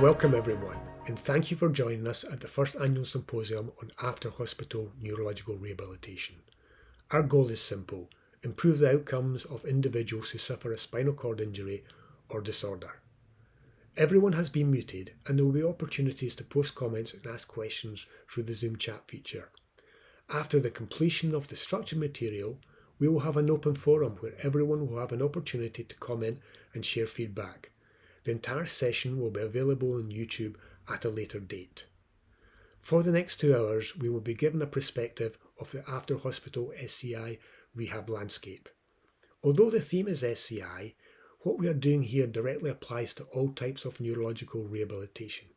Welcome everyone, and thank you for joining us at the first annual Symposium on after-hospital neurological rehabilitation. Our goal is simple: improve the outcomes of individuals who suffer a spinal cord injury or disorder. Everyone has been muted, and there will be opportunities to post comments and ask questions through the Zoom chat feature. After the completion of the structured material, we will have an open forum where everyone will have an opportunity to comment and share feedback. The entire session will be available on YouTube at a later date. For the next 2 hours, we will be given a perspective of the after-hospital SCI rehab landscape. Although the theme is SCI, what we are doing here directly applies to all types of neurological rehabilitation.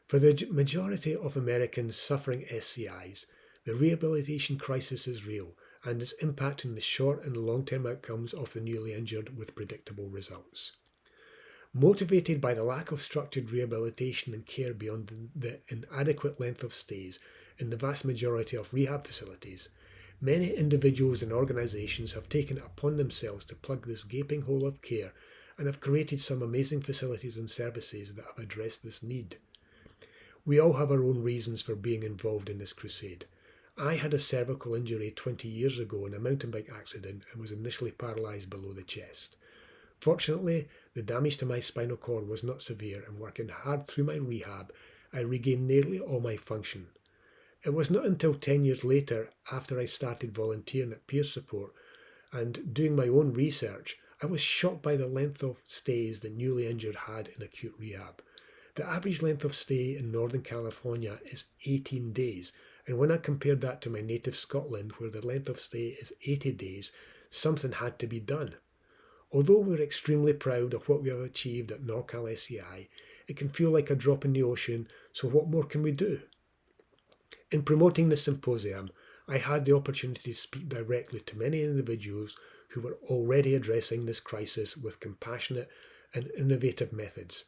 For the majority of Americans suffering SCIs, the rehabilitation crisis is real and is impacting the short and long-term outcomes of the newly injured with predictable results. Motivated by the lack of structured rehabilitation and care beyond the inadequate length of stays in the vast majority of rehab facilities, many individuals and organisations have taken it upon themselves to plug this gaping hole of care and have created some amazing facilities and services that have addressed this need. We all have our own reasons for being involved in this crusade. I had a cervical injury 20 years ago in a mountain bike accident and was initially paralysed below the chest. Fortunately, the damage to my spinal cord was not severe, and working hard through my rehab, I regained nearly all my function. It was not until 10 years later, after I started volunteering at peer support and doing my own research, I was shocked by the length of stays the newly injured had in acute rehab. The average length of stay in Northern California is 18 days, and when I compared that to my native Scotland, where the length of stay is 80 days, something had to be done. Although we're extremely proud of what we have achieved at NorCal SCI, it can feel like a drop in the ocean, so what more can we do? In promoting the symposium, I had the opportunity to speak directly to many individuals who were already addressing this crisis with compassionate and innovative methods.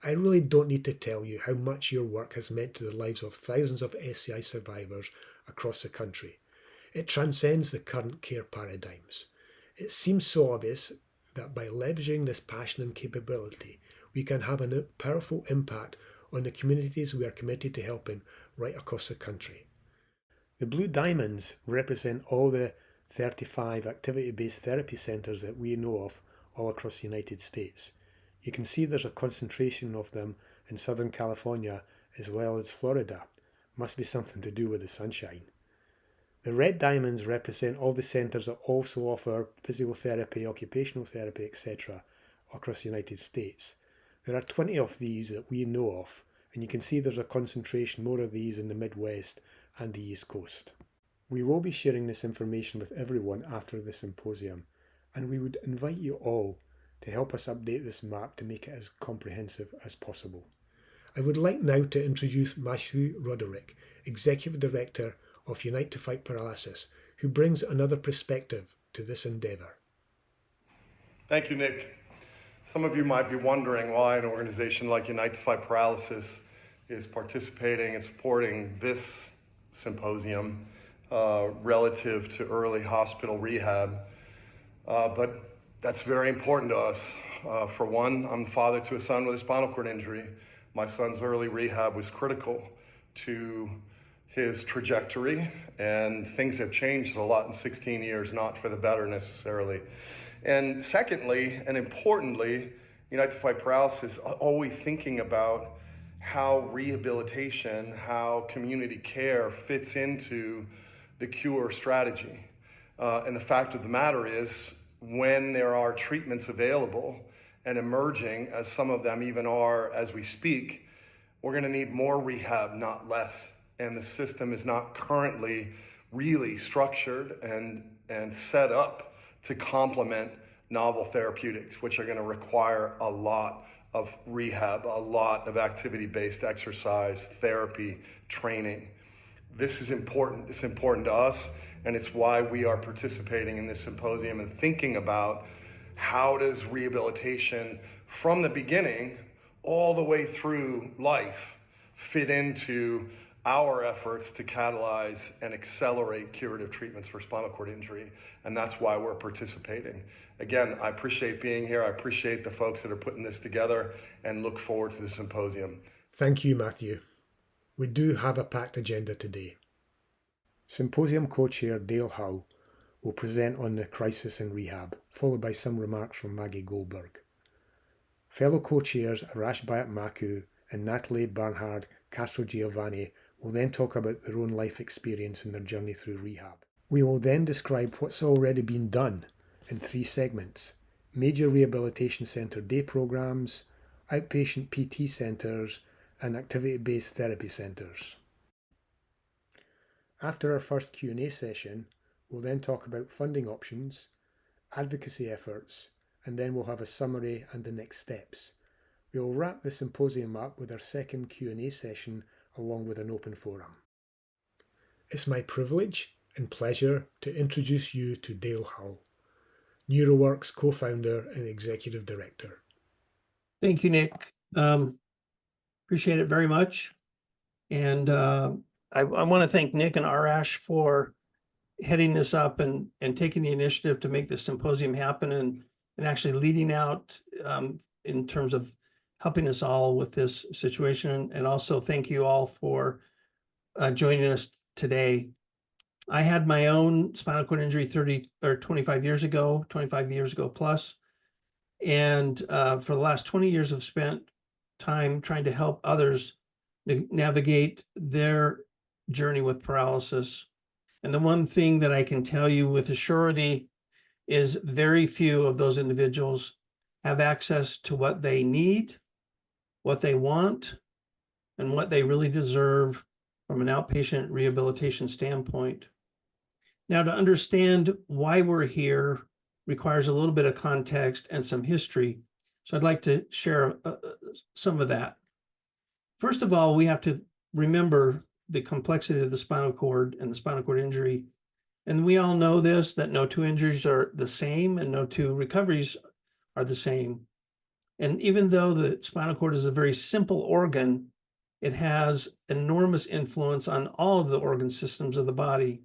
I really don't need to tell you how much your work has meant to the lives of thousands of SCI survivors across the country. It transcends the current care paradigms. It seems so obvious that by leveraging this passion and capability, we can have a powerful impact on the communities we are committed to helping right across the country. The blue diamonds represent all the 35 activity-based therapy centres that we know of all across the United States. You can see there's a concentration of them in Southern California as well as Florida. Must be something to do with the sunshine. The red diamonds represent all the centres that also offer physical therapy, occupational therapy, etc. across the United States. There are 20 of these that we know of, and you can see there's a concentration more of these in the Midwest and the East Coast. We will be sharing this information with everyone after the symposium, and we would invite you all to help us update this map to make it as comprehensive as possible. I would like now to introduce Matthew Roderick, Executive Director of Unite to Fight Paralysis, who brings another perspective to this endeavour. Thank you, Nick. Some of you might be wondering why an organization like Unite to Fight Paralysis is participating and supporting this symposium relative to early hospital rehab. But that's very important to us. For one, I'm the father to a son with a spinal cord injury. My son's early rehab was critical to his trajectory, and things have changed a lot in 16 years, not for the better necessarily. And secondly, and importantly, Unite to Fight Paralysis is always thinking about how rehabilitation, how community care fits into the cure strategy. And the fact of the matter is, when there are treatments available and emerging, as some of them even are as we speak, we're going to need more rehab, not less. And the system is not currently really structured and set up to complement novel therapeutics, which are going to require a lot of rehab, a lot of activity-based exercise, therapy, training. This is important. It's important to us, and it's why we are participating in this symposium and thinking about how does rehabilitation from the beginning all the way through life fit into our efforts to catalyze and accelerate curative treatments for spinal cord injury, and that's why we're participating. Again, I appreciate being here. I appreciate the folks that are putting this together and look forward to the symposium. Thank you, Matthew. We do have a packed agenda today. Symposium co-chair Dale Hull will present on the crisis in rehab, followed by some remarks from Maggie Goldberg. Fellow co-chairs Arash Bayat-Maku and Natalie Bernhard Castro-Giovanni will then talk about their own life experience in their journey through rehab. We will then describe what's already been done in 3 segments: major rehabilitation centre day programmes, outpatient PT centres, and activity-based therapy centres. After our first Q&A session, we'll then talk about funding options, advocacy efforts, and then we'll have a summary and the next steps. We will wrap the symposium up with our second Q&A session along with an open forum. It's my privilege and pleasure to introduce you to Dale Hull, NeuroWorks co-founder and executive director. Thank you, Nick. Appreciate it very much. And I want to thank Nick and Arash for heading this up and taking the initiative to make this symposium happen and actually leading out in terms of helping us all with this situation. And also thank you all for joining us today. I had my own spinal cord injury 25 years ago plus. And for the last 20 years, I've spent time trying to help others navigate their journey with paralysis. And the one thing that I can tell you with a surety is very few of those individuals have access to what they need, what they want, and what they really deserve from an outpatient rehabilitation standpoint. Now, to understand why we're here requires a little bit of context and some history. So I'd like to share some of that. First of all, we have to remember the complexity of the spinal cord and the spinal cord injury. And we all know this, that no 2 injuries are the same and no 2 recoveries are the same. And even though the spinal cord is a very simple organ, it has enormous influence on all of the organ systems of the body.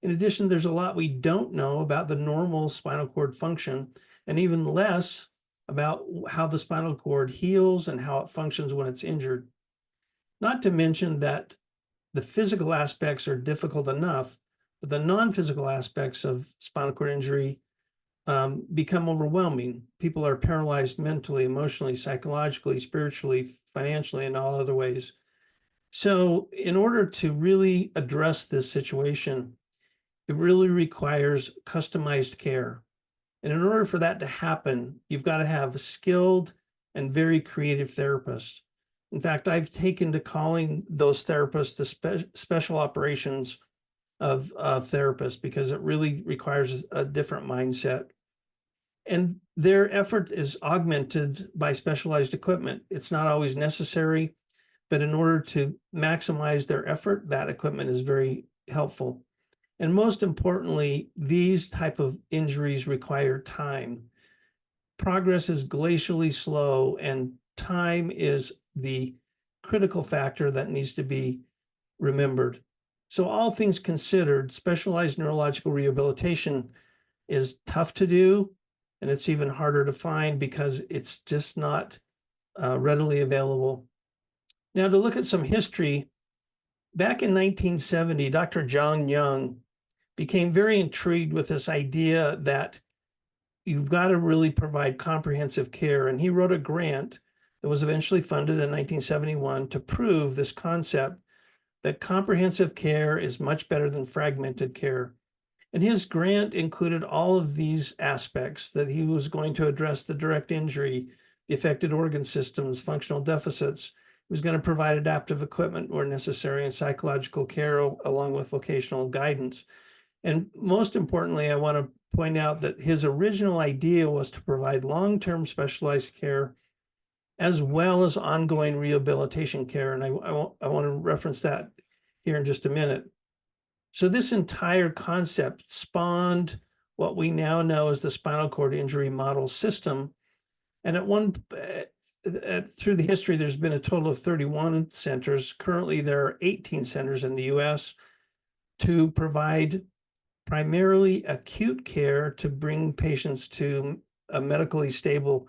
In addition, there's a lot we don't know about the normal spinal cord function, and even less about how the spinal cord heals and how it functions when it's injured. Not to mention that the physical aspects are difficult enough, but the non-physical aspects of spinal cord injury become overwhelming. People are paralyzed mentally, emotionally, psychologically, spiritually, financially, and all other ways. So in order to really address this situation, it really requires customized care. And in order for that to happen, you've got to have skilled and very creative therapists. In fact, I've taken to calling those therapists the special operations of therapists because it really requires a different mindset. And their effort is augmented by specialized equipment. It's not always necessary, but in order to maximize their effort, that equipment is very helpful. And most importantly, these type of injuries require time. Progress is glacially slow, and time is the critical factor that needs to be remembered. So all things considered, specialized neurological rehabilitation is tough to do, and it's even harder to find because it's just not readily available. Now, to look at some history, back in 1970, Dr. John Young became very intrigued with this idea that you've got to really provide comprehensive care. And he wrote a grant that was eventually funded in 1971 to prove this concept that comprehensive care is much better than fragmented care. And his grant included all of these aspects, that he was going to address the direct injury, the affected organ systems, functional deficits. He was going to provide adaptive equipment where necessary and psychological care along with vocational guidance. And most importantly, I want to point out that his original idea was to provide long-term specialized care as well as ongoing rehabilitation care. And I want to reference that here in just a minute. So this entire concept spawned what we now know as the spinal cord injury model system. And through the history, there's been a total of 31 centers. Currently, there are 18 centers in the US to provide primarily acute care to bring patients to a medically stable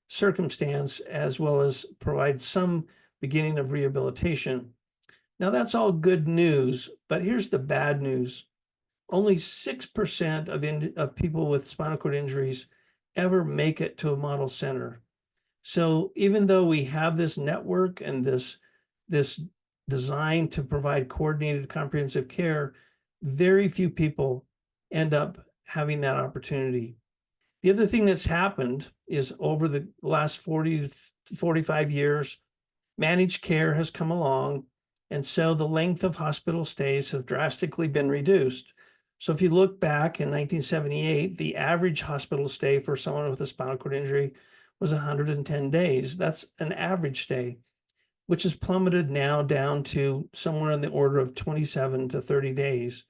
circumstance, as well as provide some beginning of rehabilitation. Now, that's all good news, but here's the bad news. Only 6% of people with spinal cord injuries ever make it to a model center. So even though we have this network and this design to provide coordinated comprehensive care, very few people end up having that opportunity. The other thing that's happened is over the last 40 to 45 years, managed care has come along, and so the length of hospital stays have drastically been reduced. So if you look back in 1978, the average hospital stay for someone with a spinal cord injury was 110 days. That's an average stay, which has plummeted now down to somewhere in the order of 27 to 30 days.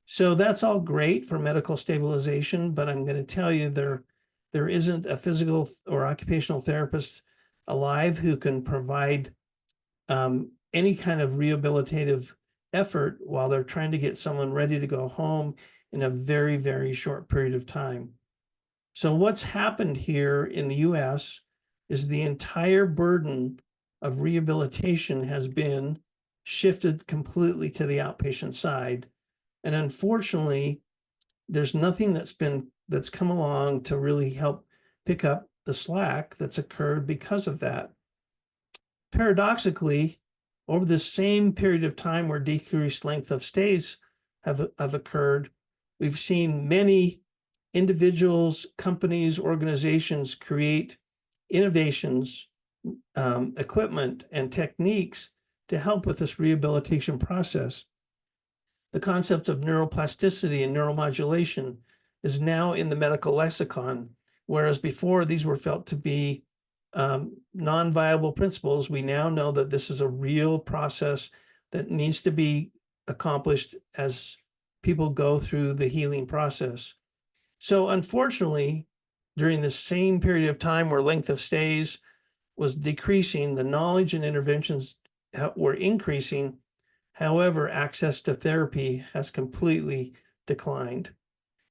So that's all great for medical stabilization, but I'm going to tell you there isn't a physical or occupational therapist alive who can provide any kind of rehabilitative effort while they're trying to get someone ready to go home in a very, very short period of time. So what's happened here in the US is the entire burden of rehabilitation has been shifted completely to the outpatient side. And unfortunately, there's nothing that's come along to really help pick up the slack that's occurred because of that. Paradoxically, over the same period of time where decreased length of stays have occurred, we've seen many individuals, companies, organizations create innovations, equipment, and techniques to help with this rehabilitation process. The concept of neuroplasticity and neuromodulation is now in the medical lexicon, whereas before these were felt to be non-viable principles. We now know that this is a real process that needs to be accomplished as people go through the healing process. So unfortunately, during the same period of time where length of stays was decreasing, the knowledge and interventions were increasing. However, access to therapy has completely declined.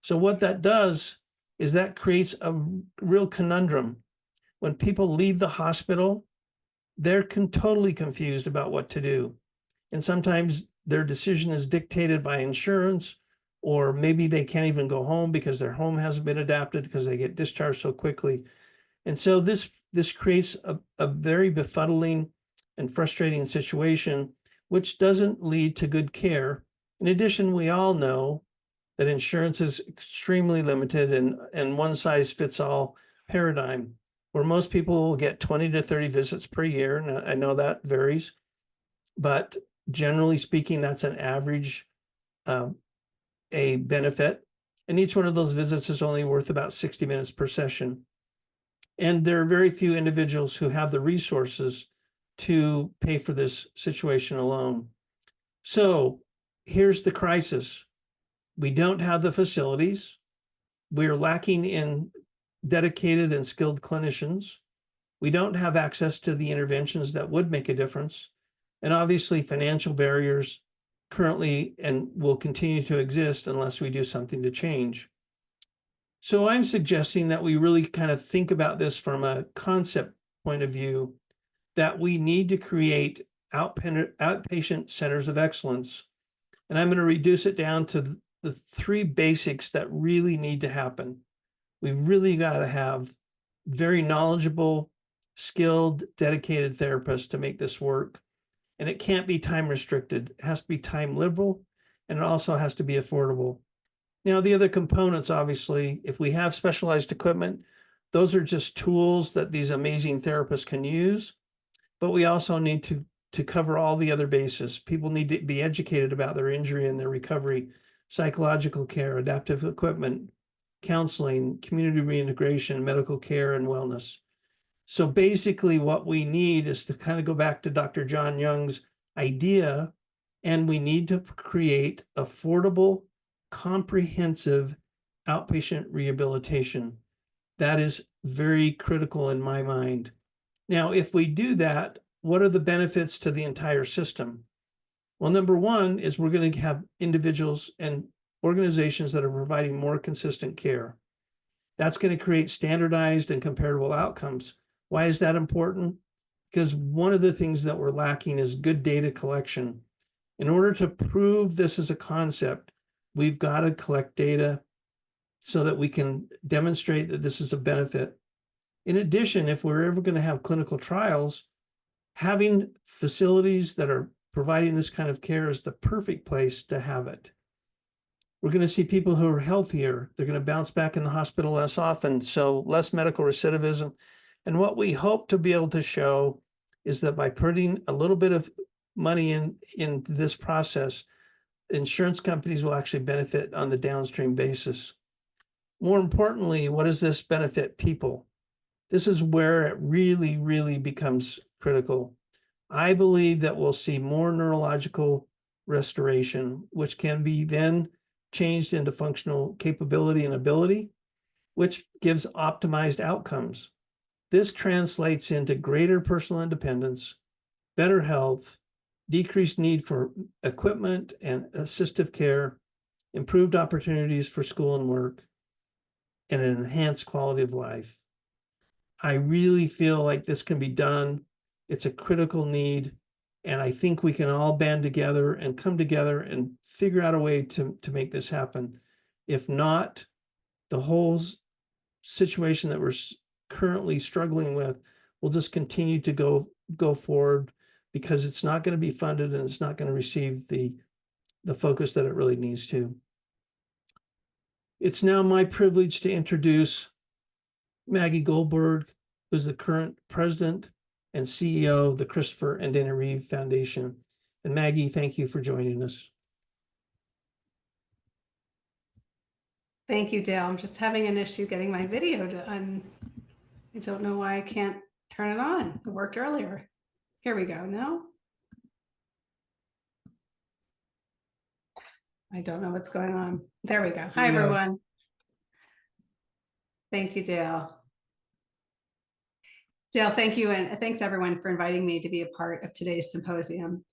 So what that does is that creates a real conundrum. When people leave the hospital, they're totally confused about what to do. And sometimes their decision is dictated by insurance, or maybe they can't even go home because their home hasn't been adapted because they get discharged so quickly. And so this creates a very befuddling and frustrating situation, which doesn't lead to good care. In addition, we all know that insurance is extremely limited and one size fits all paradigm, where most people will get 20 to 30 visits per year. And I know that varies, but generally speaking, that's an average a benefit. And each one of those visits is only worth about 60 minutes per session. And there are very few individuals who have the resources to pay for this situation alone. So here's the crisis. We don't have the facilities. We are lacking in dedicated and skilled clinicians. We don't have access to the interventions that would make a difference. And obviously, financial barriers currently and will continue to exist unless we do something to change. So I'm suggesting that we really kind of think about this from a concept point of view, that we need to create outpatient centers of excellence. And I'm going to reduce it down to the three basics that really need to happen. We've really got to have very knowledgeable, skilled, dedicated therapists to make this work. And it can't be time restricted. It has to be time liberal, and it also has to be affordable. Now, the other components, obviously, if we have specialized equipment, those are just tools that these amazing therapists can use. But we also need to cover all the other bases. People need to be educated about their injury and their recovery, psychological care, adaptive equipment, counseling, community reintegration, medical care, and wellness. So basically, what we need is to kind of go back to Dr. John Young's idea, and we need to create affordable, comprehensive outpatient rehabilitation. That is very critical in my mind. Now, if we do that, what are the benefits to the entire system? Well, number one is we're going to have individuals and organizations that are providing more consistent care. That's going to create standardized and comparable outcomes. Why is that important? Because one of the things that we're lacking is good data collection. In order to prove this as a concept, we've got to collect data so that we can demonstrate that this is a benefit. In addition, if we're ever going to have clinical trials, having facilities that are providing this kind of care is the perfect place to have it. We're going to see people who are healthier. They're going to bounce back in the hospital less often, so less medical recidivism. And what we hope to be able to show is that by putting a little bit of money in this process, insurance companies will actually benefit on the downstream basis. More importantly, what does this benefit people? This is where it really, really becomes critical. I believe that we'll see more neurological restoration, which can be then changed into functional capability and ability, which gives optimized outcomes. This translates into greater personal independence, better health, decreased need for equipment and assistive care, improved opportunities for school and work, and an enhanced quality of life. I really feel like this can be done. It's a critical need. And I think we can all band together and come together and figure out a way to make this happen. If not, the whole situation that we're currently struggling with will just continue to go forward because it's not going to be funded and it's not going to receive the focus that it really needs to. It's now my privilege to introduce Maggie Goldberg, who's the current president and CEO of the Christopher and Dana Reeve Foundation. And Maggie, thank you for joining us. Thank you, Dale. I'm just having an issue getting my video done. I don't know why I can't turn it on. It worked earlier. Here we go. No? I don't know what's going on. There we go. Hi, everyone. Thank you, Dale. Dale, thank you. And thanks everyone for inviting me to be a part of today's symposium.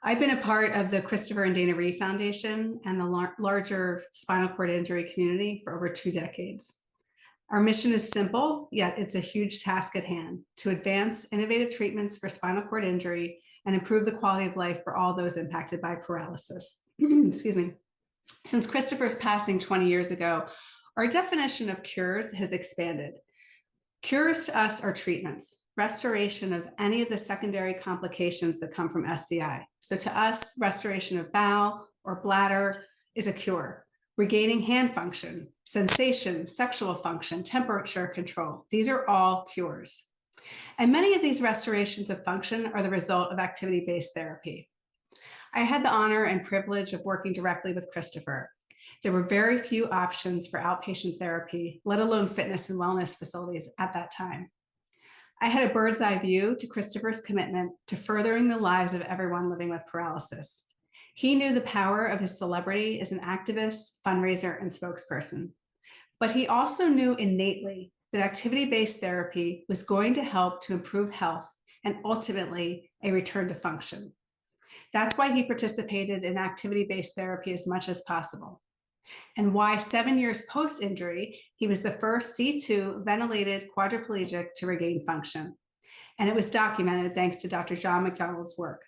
I've been a part of the Christopher and Dana Reeve Foundation and the larger spinal cord injury community for over 2 decades. Our mission is simple, yet it's a huge task at hand: to advance innovative treatments for spinal cord injury and improve the quality of life for all those impacted by paralysis. Excuse me. Since Christopher's passing 20 years ago, our definition of cures has expanded. Cures to us are treatments, restoration of any of the secondary complications that come from SCI. So to us, restoration of bowel or bladder is a cure. Regaining hand function, sensation, sexual function, temperature control, these are all cures. And many of these restorations of function are the result of activity-based therapy. I had the honor and privilege of working directly with Christopher. There were very few options for outpatient therapy, let alone fitness and wellness facilities at that time. I had a bird's eye view to Christopher's commitment to furthering the lives of everyone living with paralysis. He knew the power of his celebrity as an activist, fundraiser, and spokesperson. But he also knew innately that activity-based therapy was going to help to improve health and ultimately a return to function. That's why he participated in activity-based therapy as much as possible, and why 7 years post-injury, he was the first C2 ventilated quadriplegic to regain function. And it was documented thanks to Dr. John McDonald's work.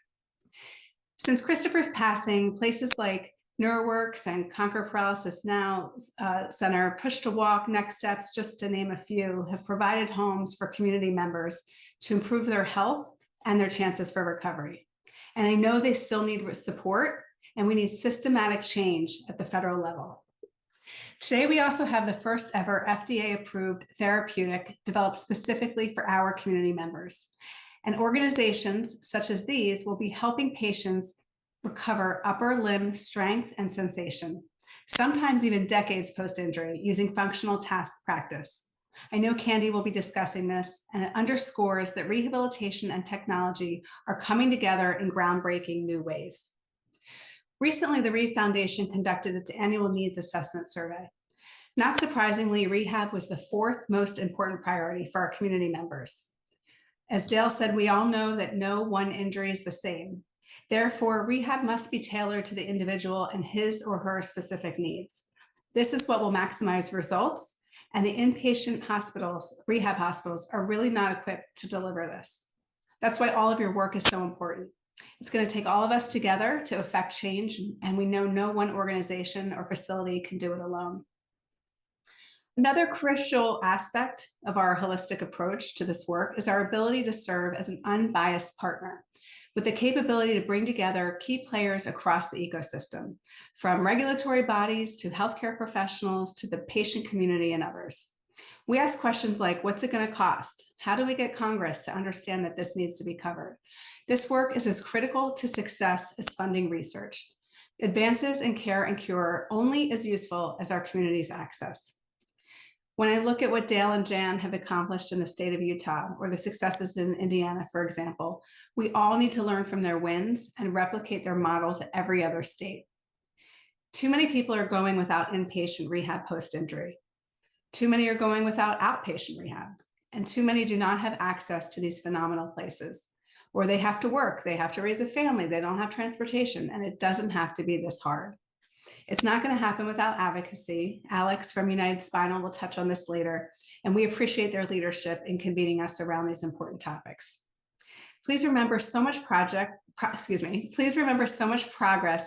Since Christopher's passing, places like NeuroWorks and Conquer Paralysis Now Center, Push to Walk, Next Steps, just to name a few, have provided homes for community members to improve their health and their chances for recovery. And I know they still need support, and we need systematic change at the federal level. Today, we also have the first ever FDA-approved therapeutic developed specifically for our community members. And organizations such as these will be helping patients recover upper limb strength and sensation, sometimes even decades post-injury, using functional task practice. I know Candy will be discussing this, and it underscores that rehabilitation and technology are coming together in groundbreaking new ways. Recently, the Reeve Foundation conducted its annual needs assessment survey. Not surprisingly, rehab was the 4th most important priority for our community members. As Dale said, we all know that no one injury is the same. Therefore, rehab must be tailored to the individual and his or her specific needs. This is what will maximize results, and the inpatient hospitals, rehab hospitals, are really not equipped to deliver this. That's why all of your work is so important. It's going to take all of us together to effect change, and we know no one organization or facility can do it alone. Another crucial aspect of our holistic approach to this work is our ability to serve as an unbiased partner with the capability to bring together key players across the ecosystem, from regulatory bodies to healthcare professionals to the patient community and others. We ask questions like, what's it going to cost? How do we get Congress to understand that this needs to be covered? This work is as critical to success as funding research. Advances in care and cure are only as useful as our community's access. When I look at what Dale and Jan have accomplished in the state of Utah, or the successes in Indiana, for example, we all need to learn from their wins and replicate their model to every other state. Too many people are going without inpatient rehab post-injury. Too many are going without outpatient rehab, and too many do not have access to these phenomenal places. Or they have to work, they have to raise a family, they don't have transportation, and it doesn't have to be this hard. It's not going to happen without advocacy. Alex from United Spinal will touch on this later, and we appreciate their leadership in convening us around these important topics. Please remember so much progress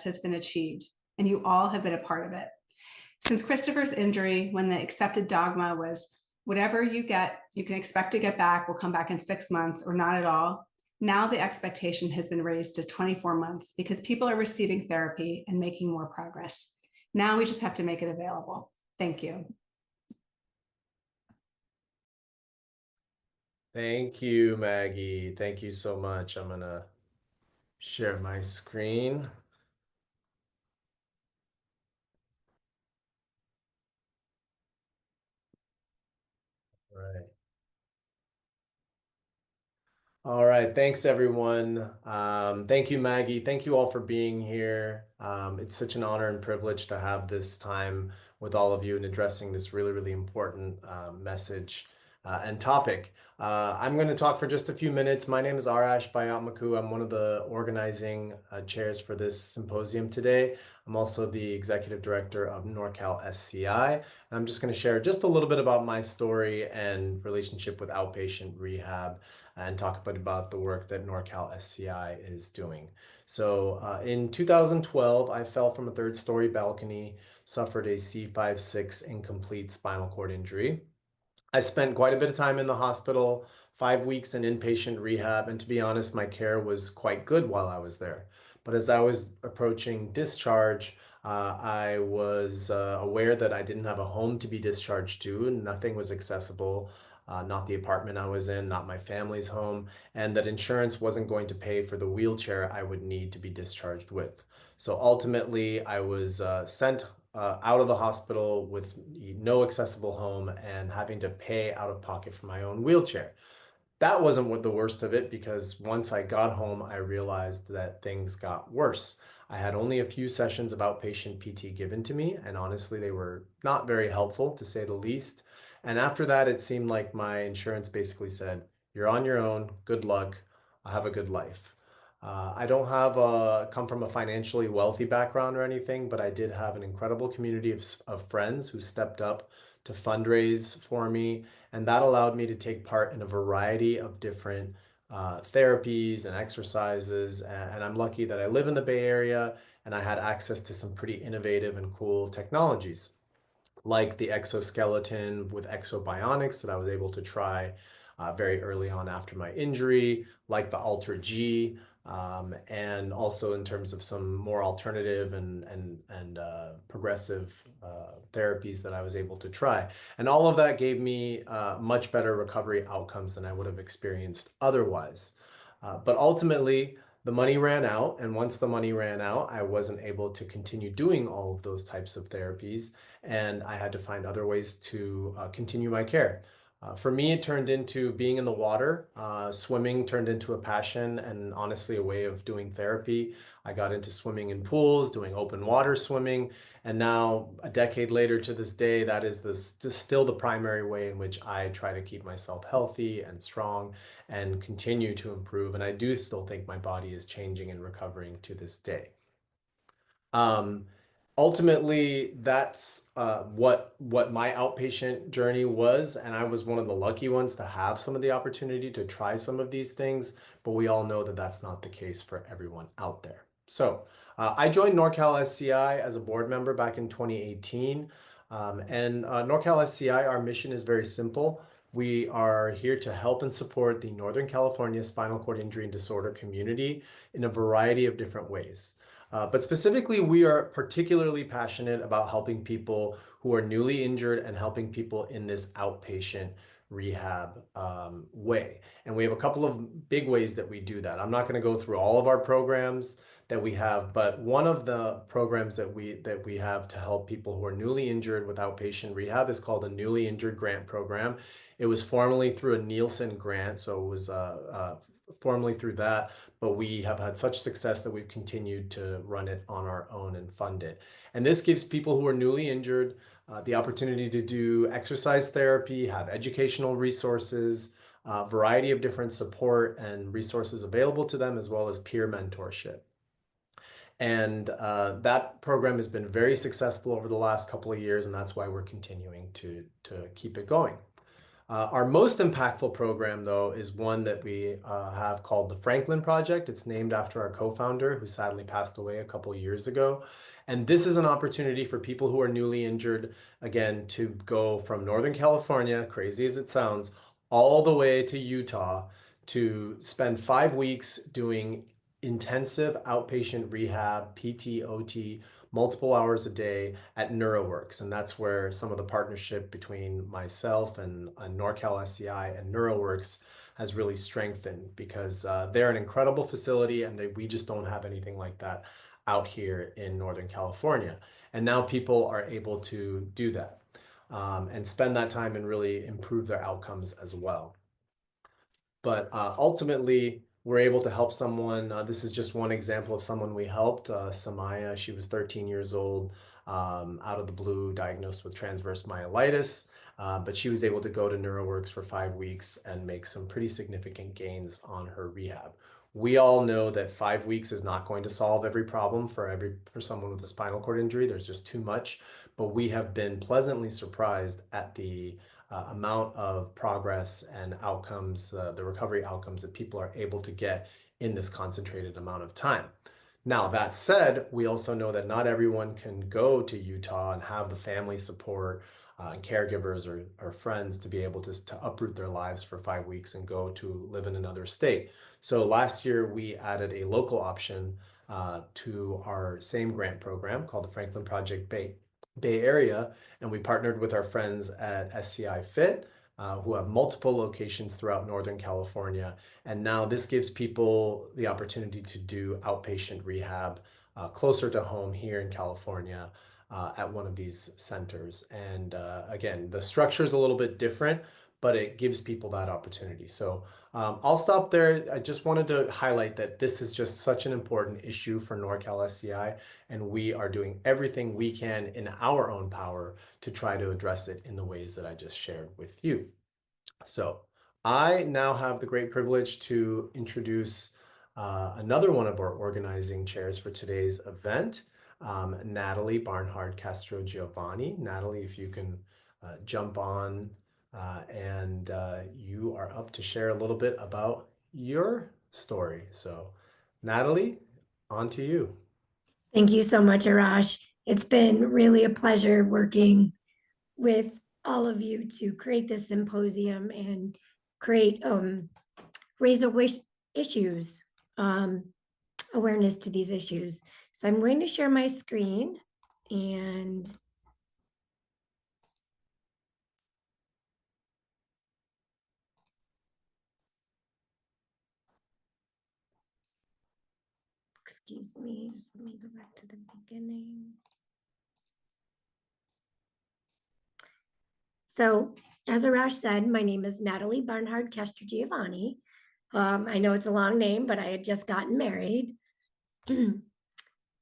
has been achieved, and you all have been a part of it. Since Christopher's injury, when the accepted dogma was whatever you get, you can expect to get back, will come back in 6 months or not at all. Now the expectation has been raised to 24 months because people are receiving therapy and making more progress. Now we just have to make it available. Thank you. Thank you, Maggie. Thank you so much. I'm gonna share my screen. Right. All right, thanks everyone. Thank you, Maggie. Thank you all for being here. It's such an honor and privilege to have this time with all of you and addressing this really, really important message and topic. I'm going to talk for just a few minutes. My name is Arash Bayatmaku. I'm one of the organizing chairs for this symposium today. I'm also the executive director of NorCal SCI. And I'm just going to share just a little bit about my story and relationship with outpatient rehab and talk a bit about the work that NorCal SCI is doing. So in 2012, I fell from a third-story balcony, suffered a C5-6 incomplete spinal cord injury. I spent quite a bit of time in the hospital, 5 weeks in inpatient rehab, and to be honest, my care was quite good while I was there. But as I was approaching discharge, I was aware that I didn't have a home to be discharged to, and nothing was accessible, not the apartment I was in, not my family's home, and that insurance wasn't going to pay for the wheelchair I would need to be discharged with. So ultimately, I was sent out of the hospital with no accessible home and having to pay out of pocket for my own wheelchair. That wasn't what the worst of it, because once I got home, I realized that things got worse. I had only a few sessions of outpatient PT given to me, and honestly, they were not very helpful, to say the least. And after that, it seemed like my insurance basically said, "You're on your own, good luck, have a good life." I don't come from a financially wealthy background or anything, but I did have an incredible community of friends who stepped up to fundraise for me, and that allowed me to take part in a variety of different therapies and exercises. And I'm lucky that I live in the Bay Area and I had access to some pretty innovative and cool technologies, like the exoskeleton with exobionics that I was able to try very early on after my injury, like the Ultra G, and also in terms of some more alternative and progressive therapies that I was able to try. And all of that gave me much better recovery outcomes than I would have experienced otherwise. But ultimately, the money ran out, and once the money ran out, I wasn't able to continue doing all of those types of therapies, and I had to find other ways to continue my care. For me, it turned into being in the water. Swimming turned into a passion and honestly a way of doing therapy. I got into swimming in pools, doing open water swimming, and now a decade later to this day, that is still the primary way in which I try to keep myself healthy and strong and continue to improve. And I do still think my body is changing and recovering to this day. Um, Ultimately, that's what my outpatient journey was, and I was one of the lucky ones to have some of the opportunity to try some of these things, but we all know that that's not the case for everyone out there. So I joined NorCal SCI as a board member back in 2018, and NorCal SCI, our mission is very simple. We are here to help and support the Northern California spinal cord injury and disorder community in a variety of different ways. But specifically, we are particularly passionate about helping people who are newly injured and helping people in this outpatient rehab way. And we have a couple of big ways that we do that. I'm not going to go through all of our programs that we have, but one of the programs that we have to help people who are newly injured with outpatient rehab is called a Newly Injured Grant Program. It was formerly through a Nielsen grant, so it was formally through that, but we have had such success that we've continued to run it on our own and fund it. And this gives people who are newly injured the opportunity to do exercise therapy, have educational resources, a variety of different support and resources available to them, as well as peer mentorship. And that program has been very successful over the last couple of years, and that's why we're continuing to keep it going. Our most impactful program, though, is one that we have called the Franklin Project. It's named after our co-founder, who sadly passed away a couple years ago. And this is an opportunity for people who are newly injured, again, to go from Northern California, crazy as it sounds, all the way to Utah to spend 5 weeks doing intensive outpatient rehab, PT, OT, multiple hours a day at NeuroWorks. And that's where some of the partnership between myself and NorCal SCI and NeuroWorks has really strengthened, because they're an incredible facility and we just don't have anything like that out here in Northern California. And now people are able to do that and spend that time and really improve their outcomes as well. But ultimately, we're able to help someone. This is just one example of someone we helped. Samaya, she was 13 years old, out of the blue, diagnosed with transverse myelitis, but she was able to go to NeuroWorks for 5 weeks and make some pretty significant gains on her rehab. We all know that 5 weeks is not going to solve every problem for someone with a spinal cord injury. There's just too much, but we have been pleasantly surprised at the amount of progress and outcomes, the recovery outcomes that people are able to get in this concentrated amount of time. Now, that said, we also know that not everyone can go to Utah and have the family support and caregivers or friends to be able to uproot their lives for 5 weeks and go to live in another state. So last year, we added a local option to our same grant program called the Franklin Project Bay Area, and we partnered with our friends at SCI Fit, who have multiple locations throughout Northern California. And now this gives people the opportunity to do outpatient rehab closer to home here in California at one of these centers. And again, the structure is a little bit different, but it gives people that opportunity. So I'll stop there. I just wanted to highlight that this is just such an important issue for NorCal SCI, and we are doing everything we can in our own power to try to address it in the ways that I just shared with you. So I now have the great privilege to introduce another one of our organizing chairs for today's event, Natalie Barnhard Castro Giovanni. Natalie, if you can jump on and you are up to share a little bit about your story. So Natalie, on to you. Thank you so much, Arash. It's been really a pleasure working with all of you to create this symposium and create issues, awareness to these issues. So I'm going to share my screen and excuse me, just let me go back to the beginning. So as Arash said, my name is Natalie Barnhard Kester Giovanni. I know it's a long name, but I had just gotten married.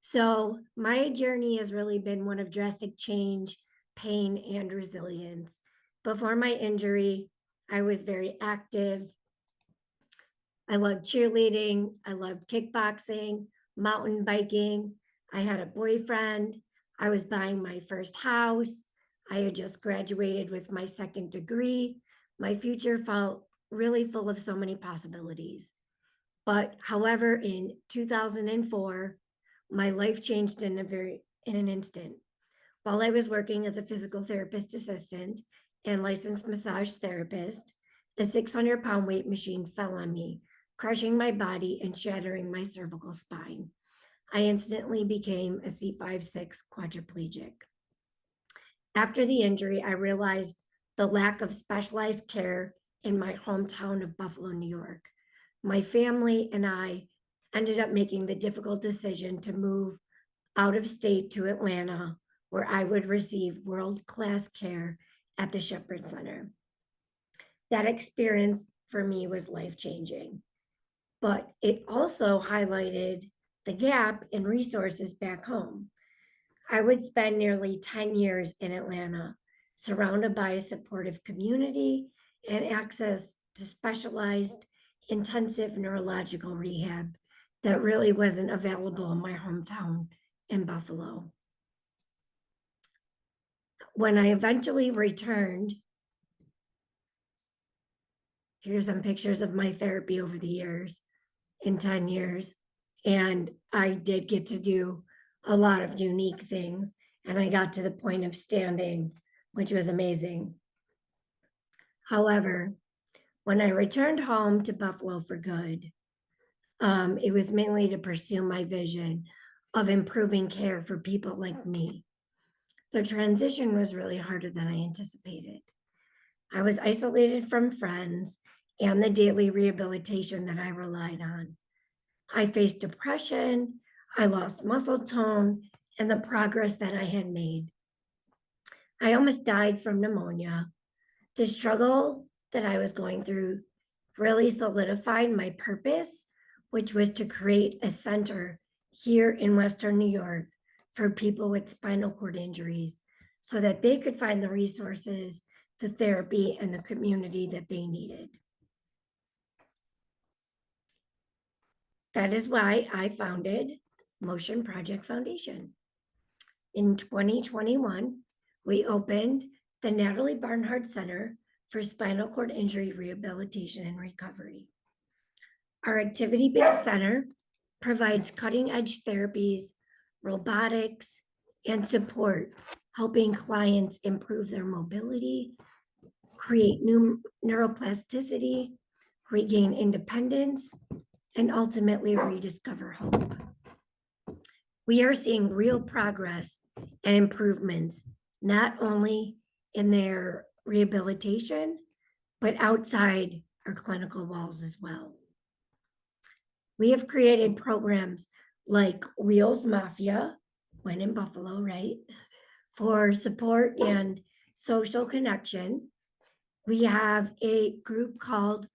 So my journey has really been one of drastic change, pain, and resilience. Before my injury, I was very active. I loved cheerleading. I loved kickboxing, mountain biking. I had a boyfriend. I was buying my first house. I had just graduated with my second degree. My future felt really full of so many possibilities. But however, in 2004, my life changed in an instant. While I was working as a physical therapist assistant and licensed massage therapist, a 600-pound weight machine fell on me, crushing my body and shattering my cervical spine. I instantly became a C5-6 quadriplegic. After the injury, I realized the lack of specialized care in my hometown of Buffalo, New York. My family and I ended up making the difficult decision to move out of state to Atlanta, where I would receive world-class care at the Shepherd Center. That experience for me was life-changing, but it also highlighted the gap in resources back home. I would spend nearly 10 years in Atlanta, surrounded by a supportive community and access to specialized intensive neurological rehab that really wasn't available in my hometown in Buffalo. When I eventually returned, here's some pictures of my therapy over the years, in 10 years. And I did get to do a lot of unique things. And I got to the point of standing, which was amazing. However, when I returned home to Buffalo for good, it was mainly to pursue my vision of improving care for people like me. The transition was really harder than I anticipated. I was isolated from friends and the daily rehabilitation that I relied on. I faced depression, I lost muscle tone, and the progress that I had made. I almost died from pneumonia. The struggle that I was going through really solidified my purpose, which was to create a center here in Western New York for people with spinal cord injuries so that they could find the resources, the therapy, and the community that they needed. That is why I founded Motion Project Foundation. In 2021, we opened the Natalie Barnhard Center for Spinal Cord Injury Rehabilitation and Recovery. Our activity-based center provides cutting-edge therapies, robotics, and support, helping clients improve their mobility, create new neuroplasticity, regain independence, and ultimately rediscover hope. We are seeing real progress and improvements, not only in their rehabilitation, but outside our clinical walls as well. We have created programs like Wheels Mafia, when in Buffalo, right? For support and social connection. We have a group called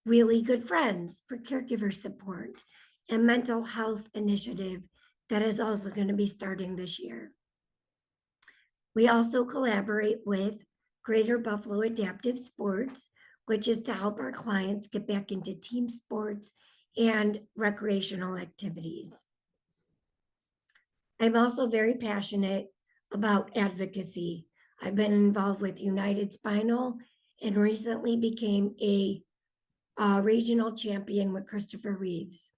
Really Good Friends for caregiver support and mental health initiative that is also going to be starting this year. We also collaborate with Greater Buffalo Adaptive Sports, which is to help our clients get back into team sports and recreational activities. I'm also very passionate about advocacy. I've been involved with United Spinal and recently became a regional champion with Christopher Reeves.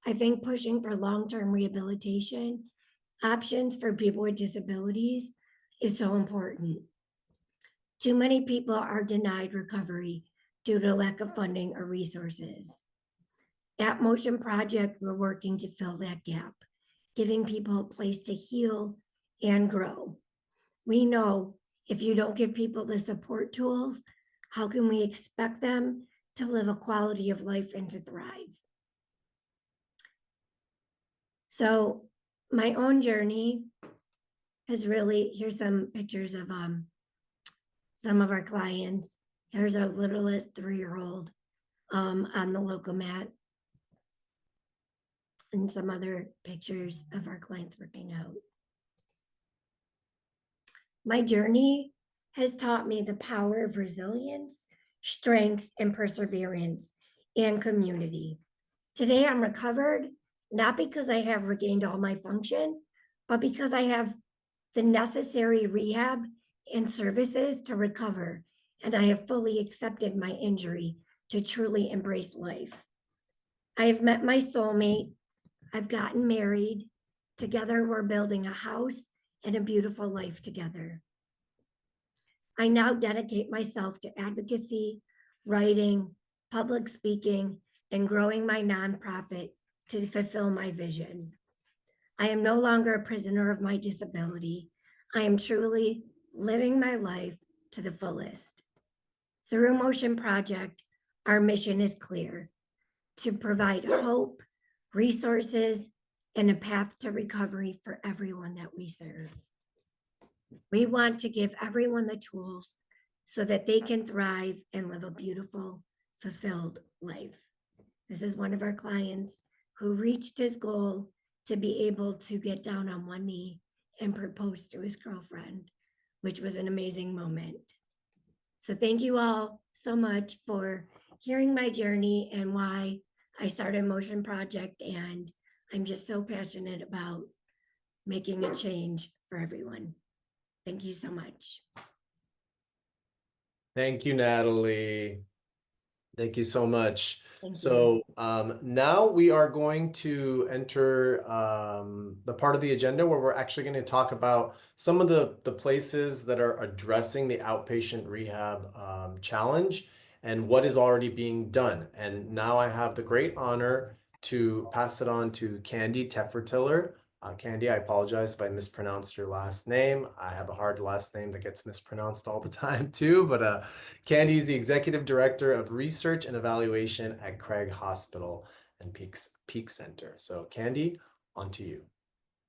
I think pushing for long-term rehabilitation options for people with disabilities is so important. Too many people are denied recovery due to lack of funding or resources. At Motion Project, we're working to fill that gap, giving people a place to heal and grow. We know if you don't give people the support tools, how can we expect them to live a quality of life and to thrive? So my own journey has really, here's some pictures of some of our clients. Here's our littlest 3-year-old on the Locomat, and some other pictures of our clients working out. My journey has taught me the power of resilience, strength, and perseverance, and community. Today I'm recovered, not because I have regained all my function, but because I have the necessary rehab and services to recover, and I have fully accepted my injury to truly embrace life. I have met my soulmate. I've gotten married. Together, we're building a house and a beautiful life together. I now dedicate myself to advocacy, writing, public speaking, and growing my nonprofit to fulfill my vision. I am no longer a prisoner of my disability. I am truly living my life to the fullest. Through Motion Project, our mission is clear: to provide hope, resources, and a path to recovery for everyone that we serve. We want to give everyone the tools so that they can thrive and live a beautiful, fulfilled life. This is one of our clients who reached his goal to be able to get down on one knee and propose to his girlfriend, which was an amazing moment. So thank you all so much for hearing my journey and why I started Motion Project. And I'm just so passionate about making a change for everyone. Thank you so much. Thank you, Natalie. Thank you so much. Thank you. So now we are going to enter the part of the agenda where we're actually going to talk about some of the places that are addressing the outpatient rehab challenge and what is already being done. And now I have the great honor to pass it on to Candy Teffertiller. Candy, I apologize if I mispronounced your last name. I have a hard last name that gets mispronounced all the time too, but Candy is the Executive Director of Research and Evaluation at Craig Hospital and Peak Center. So Candy, on to you.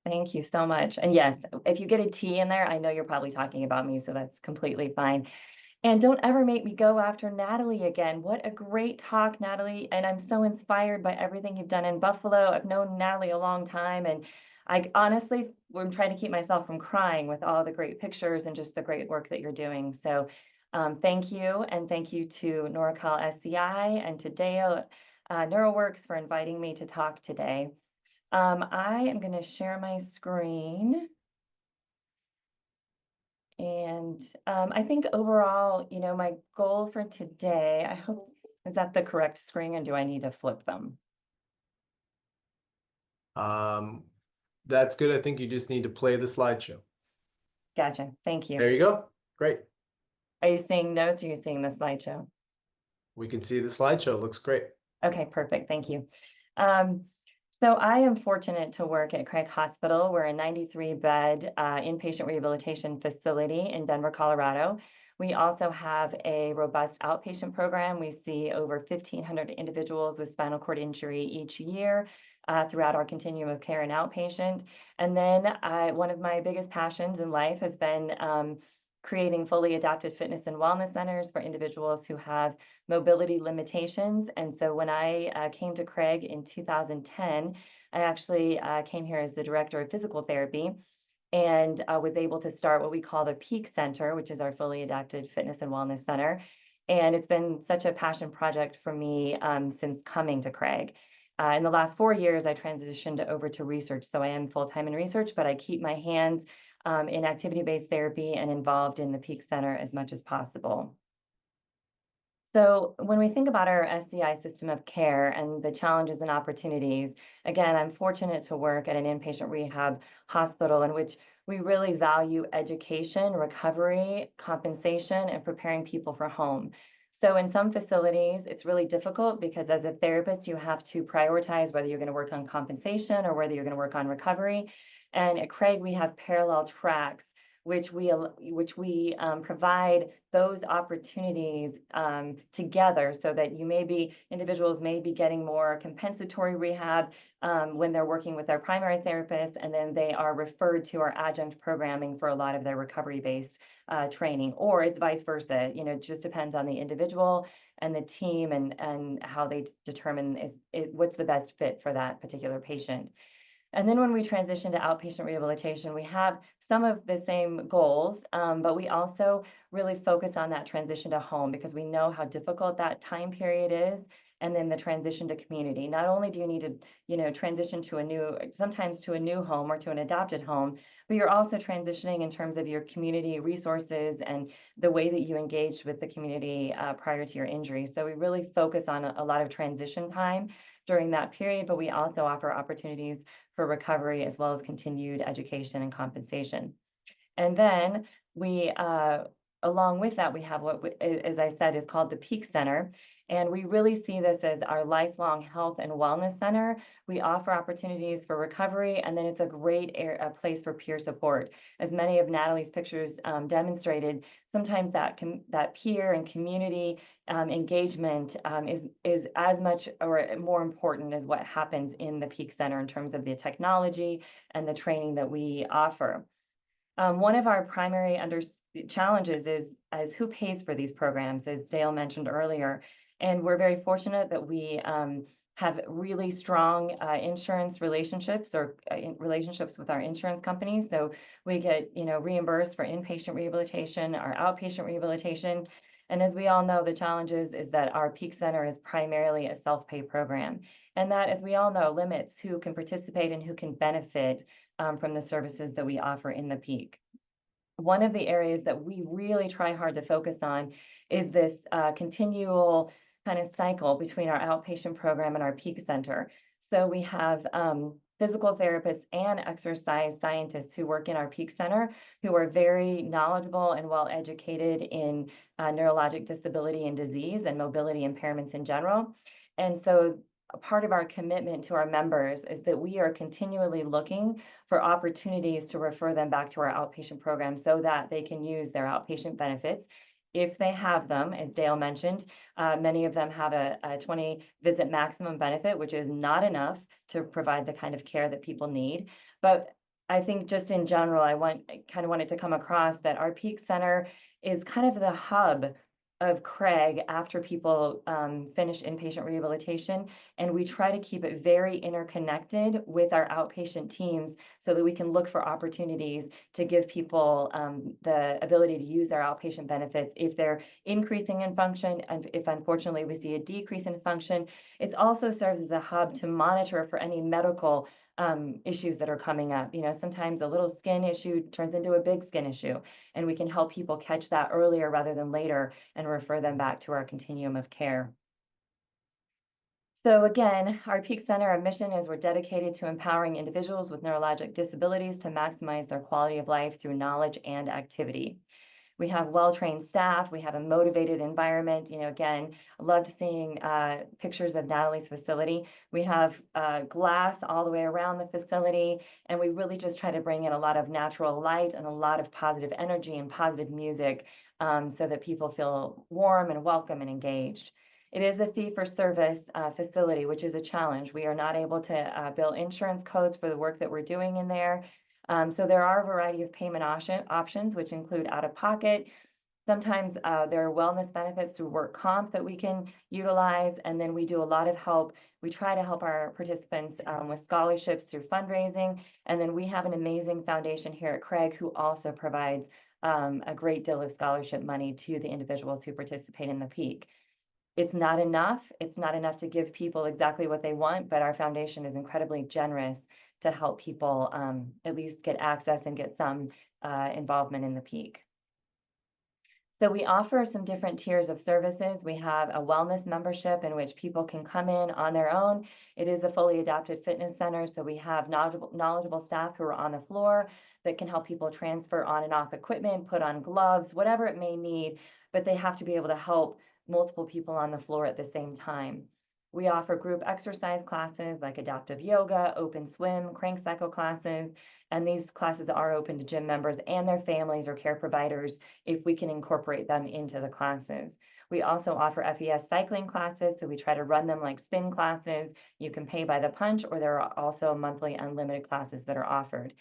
Thank you so much. And yes, if you get a T in there, I know you're probably talking about me, so that's completely fine. And don't ever make me go after Natalie again. What a great talk, Natalie. And I'm so inspired by everything you've done in Buffalo. I've known Natalie a long time, and I honestly, I'm trying to keep myself from crying with all the great pictures and just the great work that you're doing. So thank you. And thank you to Neurological SCI and to Deo NeuroWorks for inviting me to talk today. I am going to share my screen. And I think overall, you know, my goal for today, I hope, is that the correct screen, and do I need to flip them? That's good. I think you just need to play the slideshow. Gotcha. Thank you. There you go. Great. Are you seeing notes or are you seeing the slideshow? We can see the slideshow. Looks great. Okay, perfect. Thank you. So I am fortunate to work at Craig Hospital. We're a 93-bed inpatient rehabilitation facility in Denver, Colorado. We also have a robust outpatient program. We see over 1,500 individuals with spinal cord injury each year throughout our continuum of care and outpatient. And then one of my biggest passions in life has been creating fully adapted fitness and wellness centers for individuals who have mobility limitations. And so when I came to Craig in 2010, I actually came here as the director of physical therapy and was able to start what we call the Peak Center, which is our fully adapted fitness and wellness center. And it's been such a passion project for me since coming to Craig. In the last 4 years, I transitioned over to research. So I am full-time in research, but I keep my hands in activity-based therapy and involved in the Peak Center as much as possible. So when we think about our SCI system of care and the challenges and opportunities, again, I'm fortunate to work at an inpatient rehab hospital in which we really value education, recovery, compensation, and preparing people for home. So in some facilities, it's really difficult because as a therapist, you have to prioritize whether you're going to work on compensation or whether you're going to work on recovery. And at Craig, we have parallel tracks which we provide those opportunities together, so that individuals may be getting more compensatory rehab when they're working with their primary therapist, and then they are referred to our adjunct programming for a lot of their recovery-based training, or it's vice versa. It just depends on the individual and the team, and how they determine what's the best fit for that particular patient. And then when we transition to outpatient rehabilitation, we have some of the same goals, but we also really focus on that transition to home, because we know how difficult that time period is. And then the transition to community. Not only do you need to, transition sometimes to a new home or to an adopted home, but you're also transitioning in terms of your community resources and the way that you engaged with the community prior to your injury. So we really focus on a lot of transition time during that period, but we also offer opportunities for recovery, as well as continued education and compensation. And then along with that, we have what, as I said, is called the Peak Center. And we really see this as our lifelong health and wellness center. We offer opportunities for recovery, and then it's a great place for peer support. As many of Natalie's pictures demonstrated, sometimes that peer and community engagement is as much or more important as what happens in the Peak Center in terms of the technology and the training that we offer. One of our primary challenges is who pays for these programs, as Dale mentioned earlier. And we're very fortunate that we have really strong insurance relationships, or relationships with our insurance companies. So we get, reimbursed for inpatient rehabilitation, our outpatient rehabilitation. And as we all know, the challenge is that our Peak Center is primarily a self-pay program. And that, as we all know, limits who can participate and who can benefit from the services that we offer in the Peak. One of the areas that we really try hard to focus on is this continual kind of cycle between our outpatient program and our Peak Center. So we have physical therapists and exercise scientists who work in our Peak Center, who are very knowledgeable and well educated in neurologic disability and disease and mobility impairments in general. And so a part of our commitment to our members is that we are continually looking for opportunities to refer them back to our outpatient program, so that they can use their outpatient benefits if they have them. As Dale mentioned, many of them have a 20-visit maximum benefit, which is not enough to provide the kind of care that people need. But I think just in general, I wanted to come across that our Peak Center is kind of the hub of Craig after people finish inpatient rehabilitation. And we try to keep it very interconnected with our outpatient teams, so that we can look for opportunities to give people the ability to use their outpatient benefits if they're increasing in function, and if unfortunately we see a decrease in function. It also serves as a hub to monitor for any medical issues that are coming up. Sometimes a little skin issue turns into a big skin issue, and we can help people catch that earlier rather than later and refer them back to our continuum of care. So again, our Peak Center, our mission is we're dedicated to empowering individuals with neurologic disabilities to maximize their quality of life through knowledge and activity. We have well-trained staff. We have a motivated environment. Again, I loved seeing pictures of Natalie's facility. We have glass all the way around the facility, and we really just try to bring in a lot of natural light and a lot of positive energy and positive music, so that people feel warm and welcome and engaged. It is a fee-for-service facility, which is a challenge. We are not able to bill insurance codes for the work that we're doing in there. So there are a variety of payment options, which include out-of-pocket. Sometimes there are wellness benefits through work comp that we can utilize, and then we do a lot of help. We try to help our participants with scholarships through fundraising, and then we have an amazing foundation here at Craig who also provides a great deal of scholarship money to the individuals who participate in the Peak. It's not enough. It's not enough to give people exactly what they want, but our foundation is incredibly generous to help people at least get access and get some involvement in the Peak. So we offer some different tiers of services. We have a wellness membership in which people can come in on their own. It is a fully adapted fitness center, so we have knowledgeable staff who are on the floor that can help people transfer on and off equipment, put on gloves, whatever it may need, but they have to be able to help multiple people on the floor at the same time. We offer group exercise classes like adaptive yoga, open swim, crank cycle classes, and these classes are open to gym members and their families or care providers if we can incorporate them into the classes. We also offer FES cycling classes, so we try to run them like spin classes. You can pay by the punch, or there are also monthly unlimited classes that are offered.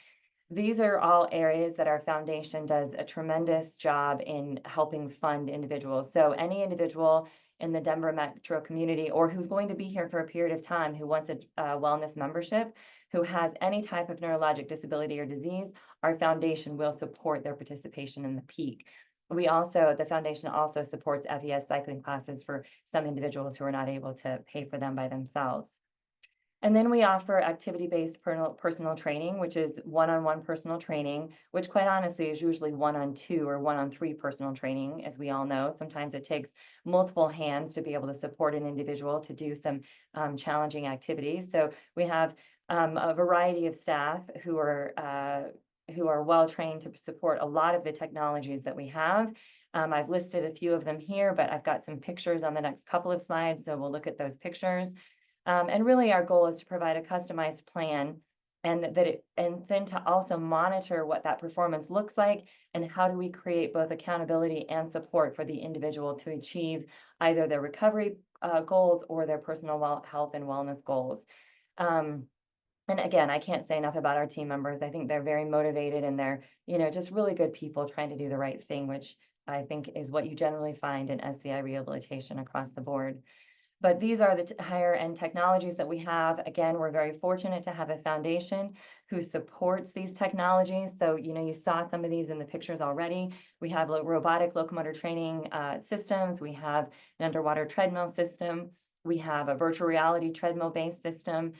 These are all areas that our foundation does a tremendous job in helping fund individuals. So any individual in the Denver metro community or who's going to be here for a period of time who wants a wellness membership, who has any type of neurologic disability or disease, our foundation will support their participation in the peak. The foundation also supports FES cycling classes for some individuals who are not able to pay for them by themselves. And then we offer activity-based personal training, which is one-on-one personal training, which quite honestly is usually one-on-two or one-on-three personal training, as we all know. Sometimes it takes multiple hands to be able to support an individual to do some challenging activities. So we have a variety of staff who are well trained to support a lot of the technologies that we have. I've listed a few of them here, but I've got some pictures on the next couple of slides, so we'll look at those pictures. And really our goal is to provide a customized plan and then to also monitor what that performance looks like and how do we create both accountability and support for the individual to achieve either their recovery goals or their personal health and wellness goals. And again, I can't say enough about our team members. I think they're very motivated and they're, just really good people trying to do the right thing, which I think is what you generally find in SCI rehabilitation across the board. But these are the higher end technologies that we have. Again, we're very fortunate to have a foundation who supports these technologies. So, you saw some of these in the pictures already. We have robotic locomotor training systems. We have an underwater treadmill system. We have a virtual reality treadmill-based system.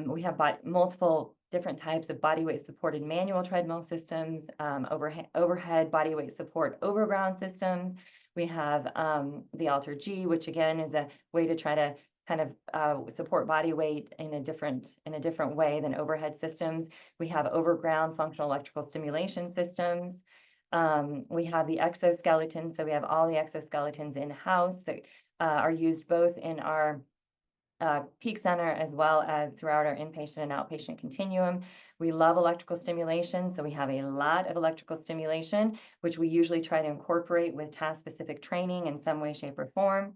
We have multiple different types of body weight supported manual treadmill systems, overhead body weight support overground systems. We have the Alter G, which again is a way to try to kind of support body weight in a different way than overhead systems. We have overground functional electrical stimulation systems. We have the exoskeletons, so we have all the exoskeletons in-house that are used both in our Peak Center as well as throughout our inpatient and outpatient continuum. We love electrical stimulation, so we have a lot of electrical stimulation, which we usually try to incorporate with task-specific training in some way, shape, or form.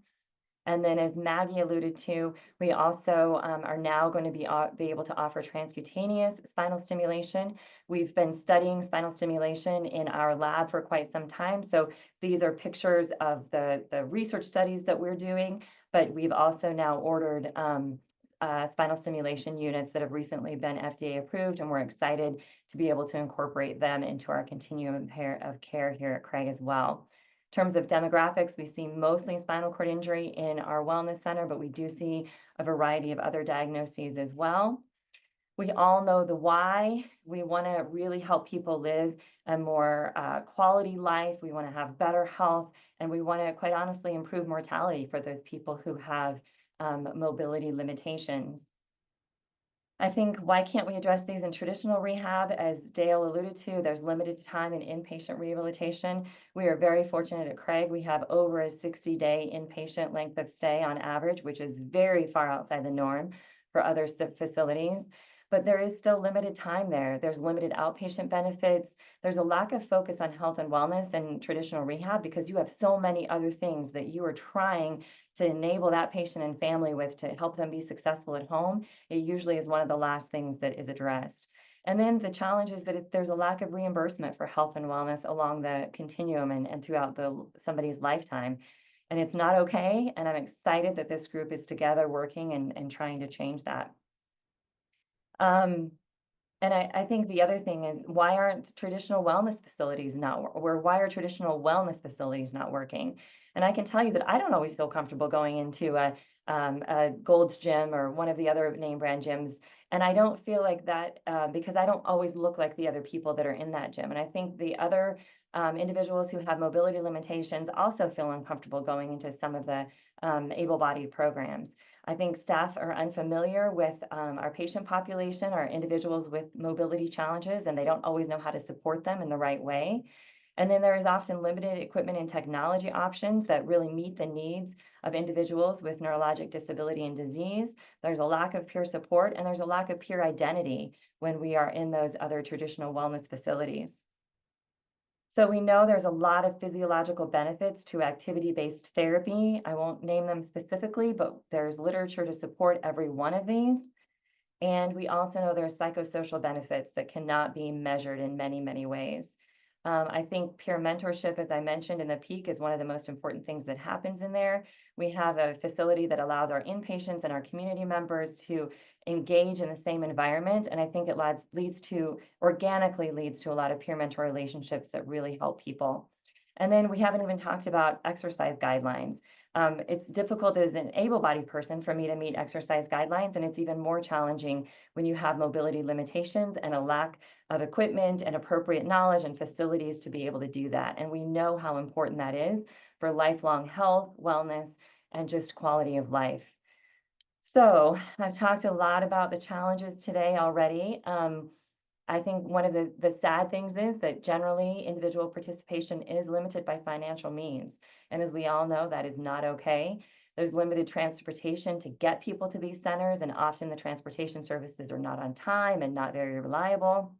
And then as Maggie alluded to, we also are now going to be able to offer transcutaneous spinal stimulation. We've been studying spinal stimulation in our lab for quite some time. So these are pictures of the research studies that we're doing, but we've also now ordered spinal stimulation units that have recently been FDA approved, and we're excited to be able to incorporate them into our continuum of care here at Craig as well. In terms of demographics, we see mostly spinal cord injury in our wellness center, but we do see a variety of other diagnoses as well. We all know the why. We want to really help people live a more quality life. We want to have better health, and we want to, quite honestly, improve mortality for those people who have mobility limitations. I think, why can't we address these in traditional rehab? As Dale alluded to, there's limited time in inpatient rehabilitation. We are very fortunate at Craig. We have over a 60-day inpatient length of stay on average, which is very far outside the norm for other facilities. But there is still limited time there. There's limited outpatient benefits. There's a lack of focus on health and wellness and traditional rehab because you have so many other things that you are trying to enable that patient and family with to help them be successful at home. It usually is one of the last things that is addressed. And then the challenge is that there's a lack of reimbursement for health and wellness along the continuum and throughout somebody's lifetime. And it's not okay. And I'm excited that this group is together working and trying to change that. And I think the other thing is, why aren't traditional wellness facilities why are traditional wellness facilities not working? And I can tell you that I don't always feel comfortable going into a Gold's Gym or one of the other name brand gyms. And I don't feel like that because I don't always look like the other people that are in that gym. And I think the other individuals who have mobility limitations also feel uncomfortable going into some of the able-bodied programs. I think staff are unfamiliar with our patient population, our individuals with mobility challenges, and they don't always know how to support them in the right way. And then there is often limited equipment and technology options that really meet the needs of individuals with neurologic disability and disease. There's a lack of peer support, and there's a lack of peer identity when we are in those other traditional wellness facilities. So we know there's a lot of physiological benefits to activity-based therapy. I won't name them specifically, but there's literature to support every one of these. And we also know there are psychosocial benefits that cannot be measured in many, many ways. I think peer mentorship, as I mentioned in the peak, is one of the most important things that happens in there. We have a facility that allows our inpatients and our community members to engage in the same environment. And I think it organically leads to a lot of peer mentor relationships that really help people. And then we haven't even talked about exercise guidelines. It's difficult as an able-bodied person for me to meet exercise guidelines, and it's even more challenging when you have mobility limitations and a lack of equipment and appropriate knowledge and facilities to be able to do that. And we know how important that is for lifelong health, wellness, and just quality of life. So I've talked a lot about the challenges today already. I think one of the sad things is that generally individual participation is limited by financial means. And as we all know, that is not okay. There's limited transportation to get people to these centers, and often the transportation services are not on time and not very reliable.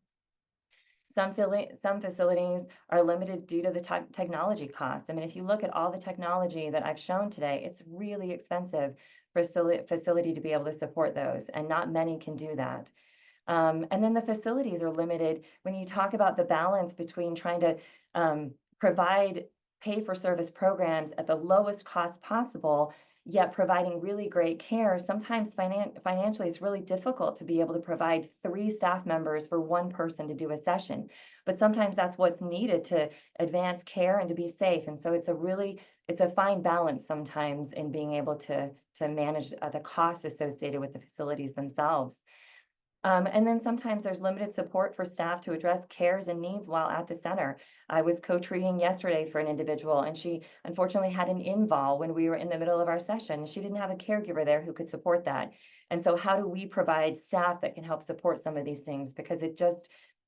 Some facilities are limited due to the technology costs. I mean, if you look at all the technology that I've shown today, it's really expensive for a facility to be able to support those, and not many can do that. And then the facilities are limited when you talk about the balance between trying to provide pay-for-service programs at the lowest cost possible, yet providing really great care. Sometimes financially, it's really difficult to be able to provide 3 staff members for 1 person to do a session. But sometimes that's what's needed to advance care and to be safe. And so it's a fine balance sometimes in being able to manage the costs associated with the facilities themselves. And then sometimes there's limited support for staff to address cares and needs while at the center. I was co-treating yesterday for an individual, and she unfortunately had an invol when we were in the middle of our session. She didn't have a caregiver there who could support that. And so how do we provide staff that can help support some of these things? Because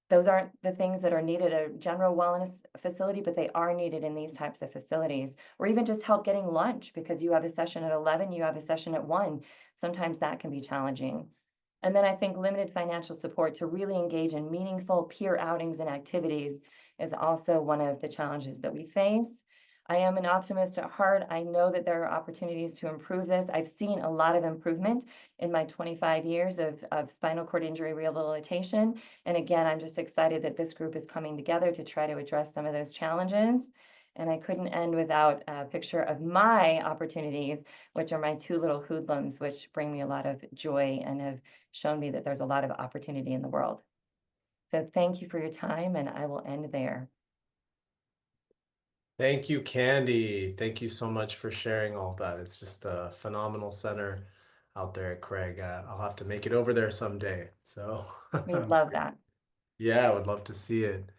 those aren't the things that are needed at a general wellness facility, but they are needed in these types of facilities. Or even just help getting lunch, because you have a session at 11, you have a session at 1. Sometimes that can be challenging. And then I think limited financial support to really engage in meaningful peer outings and activities is also one of the challenges that we face. I am an optimist at heart. I know that there are opportunities to improve this. I've seen a lot of improvement in my 25 years of spinal cord injury rehabilitation. And again, I'm just excited that this group is coming together to try to address some of those challenges. And I couldn't end without a picture of my opportunities, which are my 2 little hoodlums, which bring me a lot of joy and have shown me that there's a lot of opportunity in the world. So thank you for your time, and I will end there. Thank you, Candy. Thank you so much for sharing all of that. It's just a phenomenal center out there at Craig. I'll have to make it over there someday. So We love that. yeah, I would love to see it.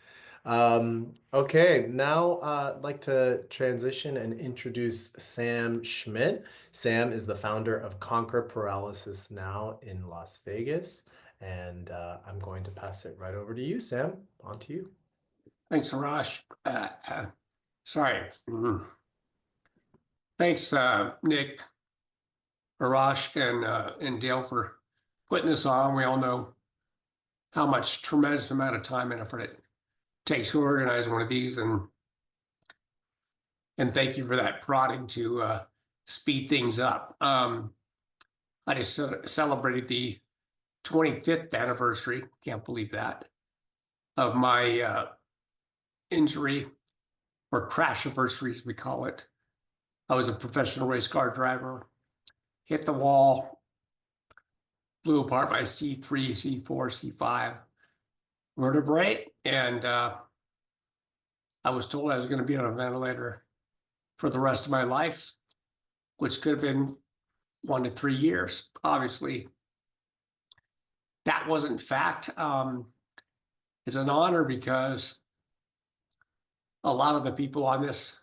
Okay, now I'd like to transition and introduce Sam Schmidt. Sam is the founder of Conquer Paralysis Now in Las Vegas. And I'm going to pass it right over to you, Sam. On to you. Thanks, Arash. Sorry. Thanks, Nick, Arash, and Dale for putting this on. We all know how much tremendous amount of time and effort it takes to organize one of these, and thank you for that prodding to speed things up. I just celebrated the 25th anniversary, can't believe that, of my injury, or crash anniversary as we call it. I was a professional race car driver, hit the wall, blew apart my C3, C4, C5 vertebrae, and I was told I was going to be on a ventilator for the rest of my life, which could have been 1 to 3 years. Obviously, that wasn't fact. It's an honor because a lot of the people on this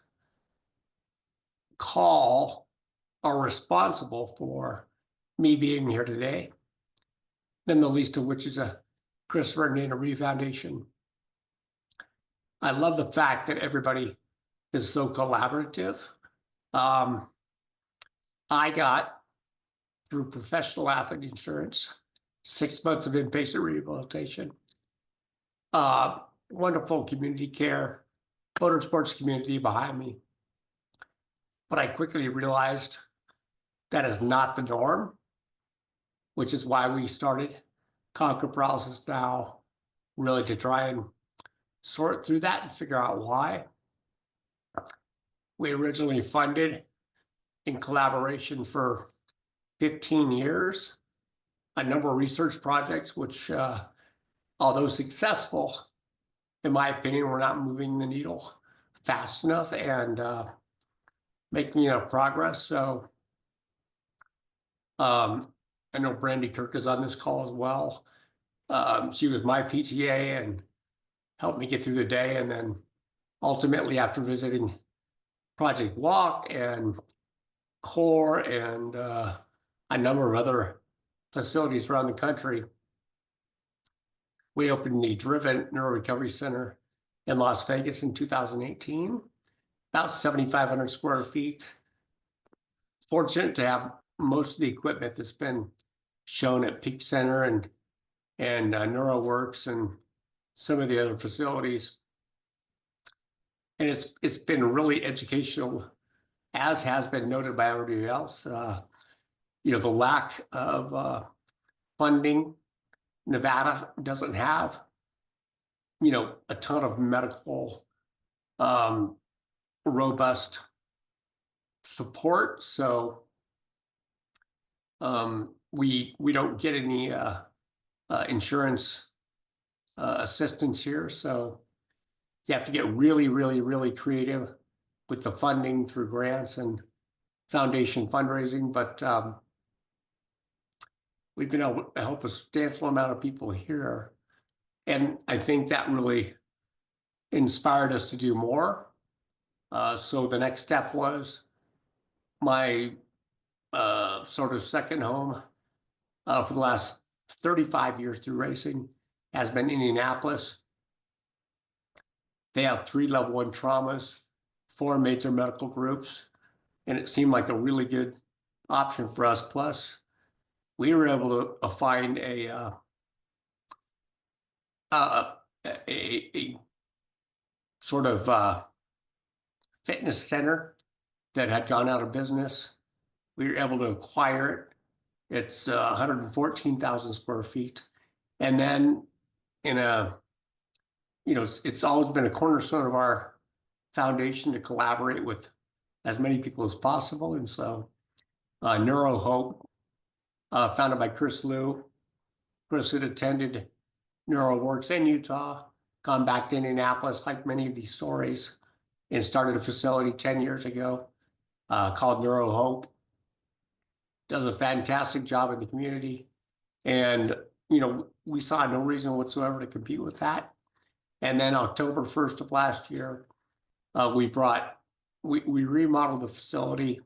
call are responsible for me being here today, then the least of which is a Christopher and Dana Reeve Foundation. I love the fact that everybody is so collaborative. I got, through professional athlete insurance, 6 months of inpatient rehabilitation, wonderful community care, motorsports community behind me. But I quickly realized that is not the norm, which is why we started Conquer Paralysis Now, really to try and sort through that and figure out why. We originally funded in collaboration for 15 years a number of research projects, which, although successful, in my opinion, were not moving the needle fast enough and making enough progress. So I know Brandy Kirk is on this call as well. She was my PTA and helped me get through the day. And then ultimately, after visiting Project Walk and CORE and a number of other facilities around the country, we opened the Driven Neuro Recovery Center in Las Vegas in 2018, about 7,500 square feet. Fortunate to have most of the equipment that's been shown at Peak Center and NeuroWorks and some of the other facilities. And it's been really educational, as has been noted by everybody else. You know, the lack of funding. Nevada doesn't have, you know, a ton of medical robust support. So we don't get any insurance assistance here. So you have to get really, really, really creative with the funding through grants and foundation fundraising. But we've been able to help a substantial amount of people here. And I think that really inspired us to do more. So the next step was my sort of second home for the last 35 years through racing has been Indianapolis. They have 3 level 1 traumas, 4 major medical groups, and it seemed like a really good option for us. Plus, we were able to find a sort of fitness center that had gone out of business. We were able to acquire it. It's 114,000 square feet. And then in a, you know, it's always been a cornerstone of our foundation to collaborate with as many people as possible. And so Neuro Hope, founded by Chris Liu. Chris had attended NeuroWorks in Utah, gone back to Indianapolis, like many of these stories, and started a facility 10 years ago called Neuro Hope. Does a fantastic job in the community. And, you know, we saw no reason whatsoever to compete with that. And then October 1st of last year, we remodeled the facility,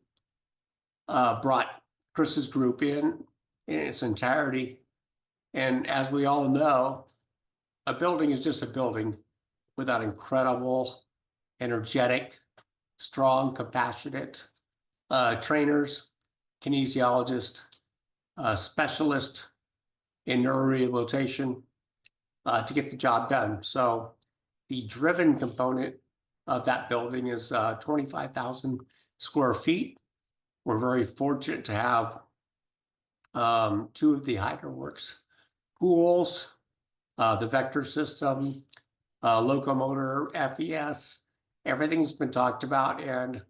brought Chris's group in its entirety. And as we all know, a building is just a building without incredible, energetic, strong, compassionate trainers, kinesiologist, specialist in neurorehabilitation to get the job done. So the driven component of that building is 25,000 square feet. We're very fortunate to have 2 of the HydroWorks pools, the vector system, locomotor, FES, everything's been talked about. And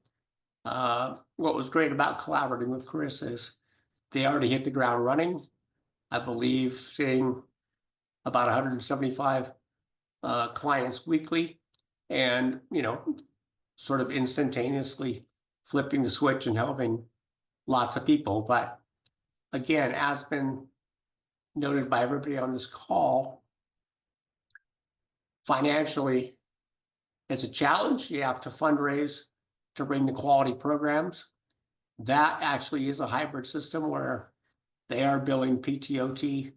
what was great about collaborating with Chris is they already hit the ground running. I believe seeing about 175 clients weekly, and, you know, sort of instantaneously flipping the switch and helping lots of people. But again, as been noted by everybody on this call, financially, it's a challenge. You have to fundraise to bring the quality programs. That actually is a hybrid system where they are billing PTOT,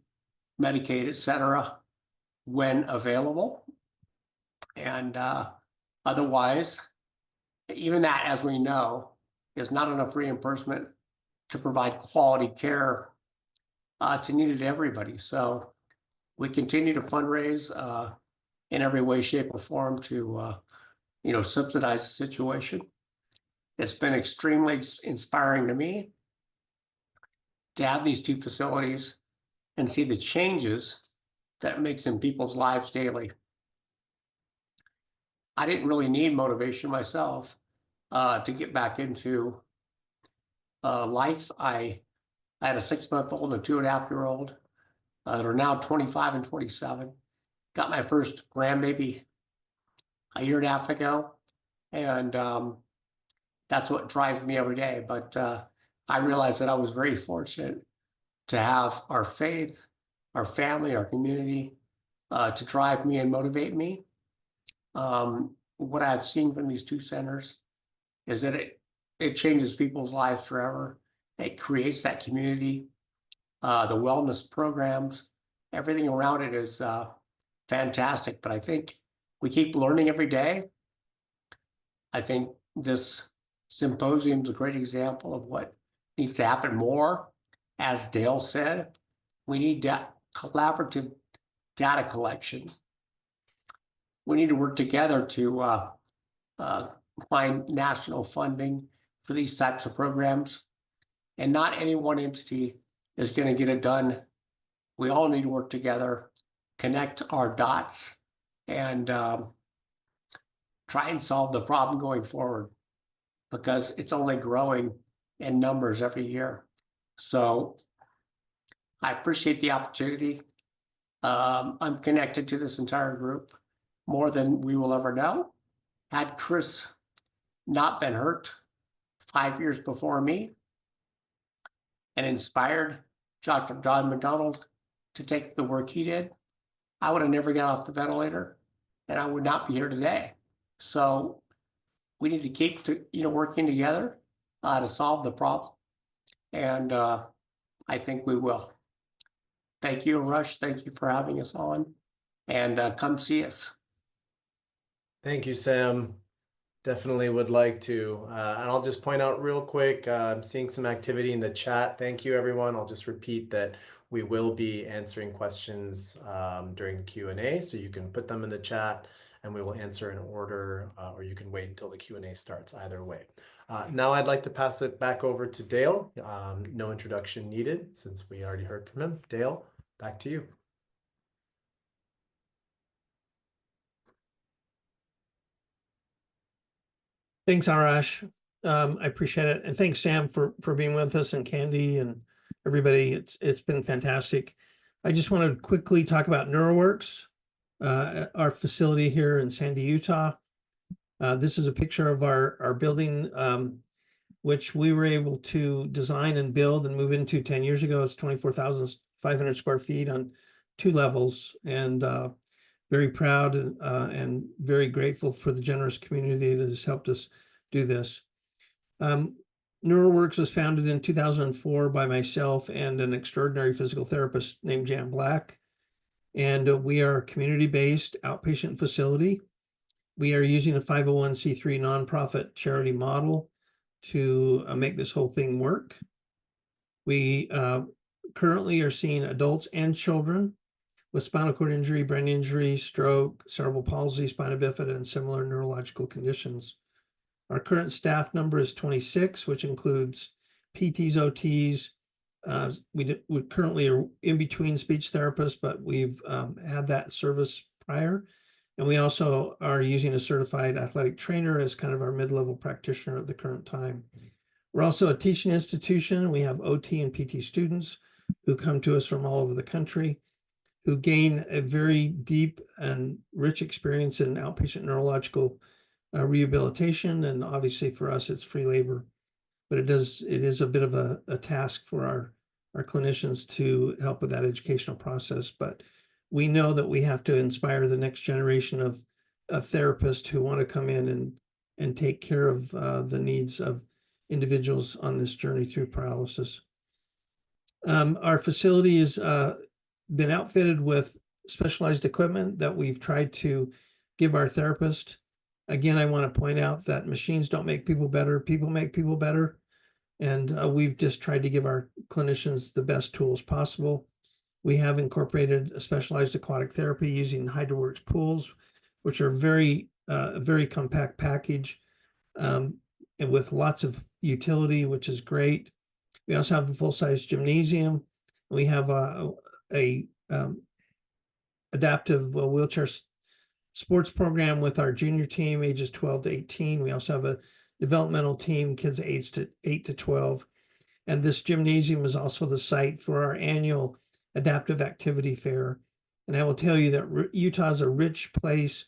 Medicaid, et cetera, when available. And otherwise, even that, as we know, is not enough reimbursement to provide quality care to needed everybody. So we continue to fundraise in every way, shape, or form to subsidize the situation. It's been extremely inspiring to me to have these two facilities and see the changes that it makes in people's lives daily. I didn't really need motivation myself to get back into life. I had a 6-month-old and a 2.5-year-old that are now 25 and 27. Got my first grandbaby a 1.5 years ago, and that's what drives me every day. But I realized that I was very fortunate to have our faith, our family, our community to drive me and motivate me. What I've seen from these two centers is that it changes people's lives forever. It creates that community. The wellness programs, everything around it is fantastic. But I think we keep learning every day. I think this symposium is a great example of what needs to happen more. As Dale said, we need collaborative data collection. We need to work together to find national funding for these types of programs. And not any one entity is going to get it done. We all need to work together, connect our dots, and try and solve the problem going forward, because it's only growing in numbers every year. So I appreciate the opportunity. I'm connected to this entire group more than we will ever know. Had Chris not been hurt 5 years before me and inspired Dr. John McDonald to take the work he did, I would have never got off the ventilator and I would not be here today. So we need to keep working together to solve the problem. And I think we will. Thank you, Rush. Thank you for having us on. And come see us. Thank you, Sam. Definitely would like to. And I'll just point out real quick, I'm seeing some activity in the chat. Thank you, everyone. I'll just repeat that we will be answering questions during the Q&A, so you can put them in the chat and we will answer in order, or you can wait until the Q&A starts, either way. Now I'd like to pass it back over to Dale. No introduction needed since we already heard from him. Dale, back to you. Thanks, Arash. I appreciate it. And thanks, Sam, for being with us, and Candy and everybody. It's been fantastic. I just want to quickly talk about NeuroWorks, our facility here in Sandy, Utah. This is a picture of our building, which we were able to design and build and move into 10 years ago. It's 24,500 square feet on 2 levels, and very proud and very grateful for the generous community that has helped us do this. NeuroWorks was founded in 2004 by myself and an extraordinary physical therapist named Jan Black. And we are a community-based outpatient facility. We are using a 501c3 nonprofit charity model to make this whole thing work. We currently are seeing adults and children with spinal cord injury, brain injury, stroke, cerebral palsy, spina bifida, and similar neurological conditions. Our current staff number is 26, which includes PTs, OTs. We currently are in between speech therapists, but we've had that service prior. And we also are using a certified athletic trainer as kind of our mid-level practitioner at the current time. We're also a teaching institution. We have OT and PT students who come to us from all over the country, who gain a very deep and rich experience in outpatient neurological rehabilitation. And obviously for us, it's free labor, but it is a bit of a task for our clinicians to help with that educational process. But we know that we have to inspire the next generation of therapists who want to come in and take care of the needs of individuals on this journey through paralysis. Our facility has been outfitted with specialized equipment that we've tried to give our therapists. Again, I want to point out that machines don't make people better, people make people better. And we've just tried to give our clinicians the best tools possible. We have incorporated a specialized aquatic therapy using HydroWorks pools, which are very compact package, and with lots of utility, which is great. We also have a full-size gymnasium. We have a adaptive wheelchair sports program with our junior team, ages 12 to 18. We also have a developmental team, kids aged 8 to 12. And this gymnasium is also the site for our annual adaptive activity fair. And I will tell you that Utah is a rich place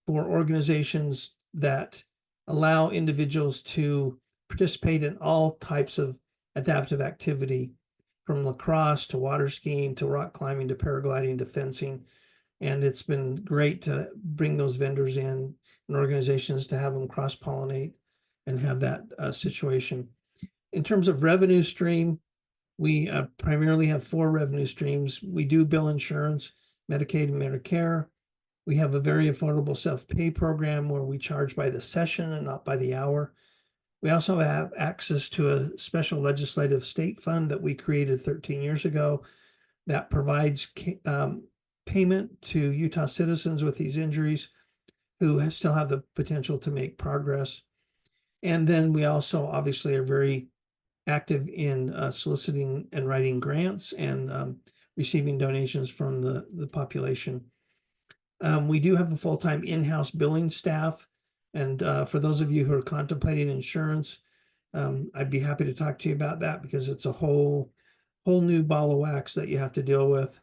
for organizations that allow individuals to participate in all types of adaptive activity, from lacrosse to water skiing to rock climbing to paragliding to fencing. And it's been great to bring those vendors in and organizations to have them cross-pollinate and have that situation. In terms of revenue stream, we primarily have 4 revenue streams. We do bill insurance, Medicaid and Medicare. We have a very affordable self-pay program where we charge by the session and not by the hour. We also have access to a special legislative state fund that we created 13 years ago that provides payment to Utah citizens with these injuries who still have the potential to make progress. And then we also obviously are very active in soliciting and writing grants and receiving donations from the population. We do have a full-time in-house billing staff. And for those of you who are contemplating insurance, I'd be happy to talk to you about that, because it's a whole new ball of wax that you have to deal with.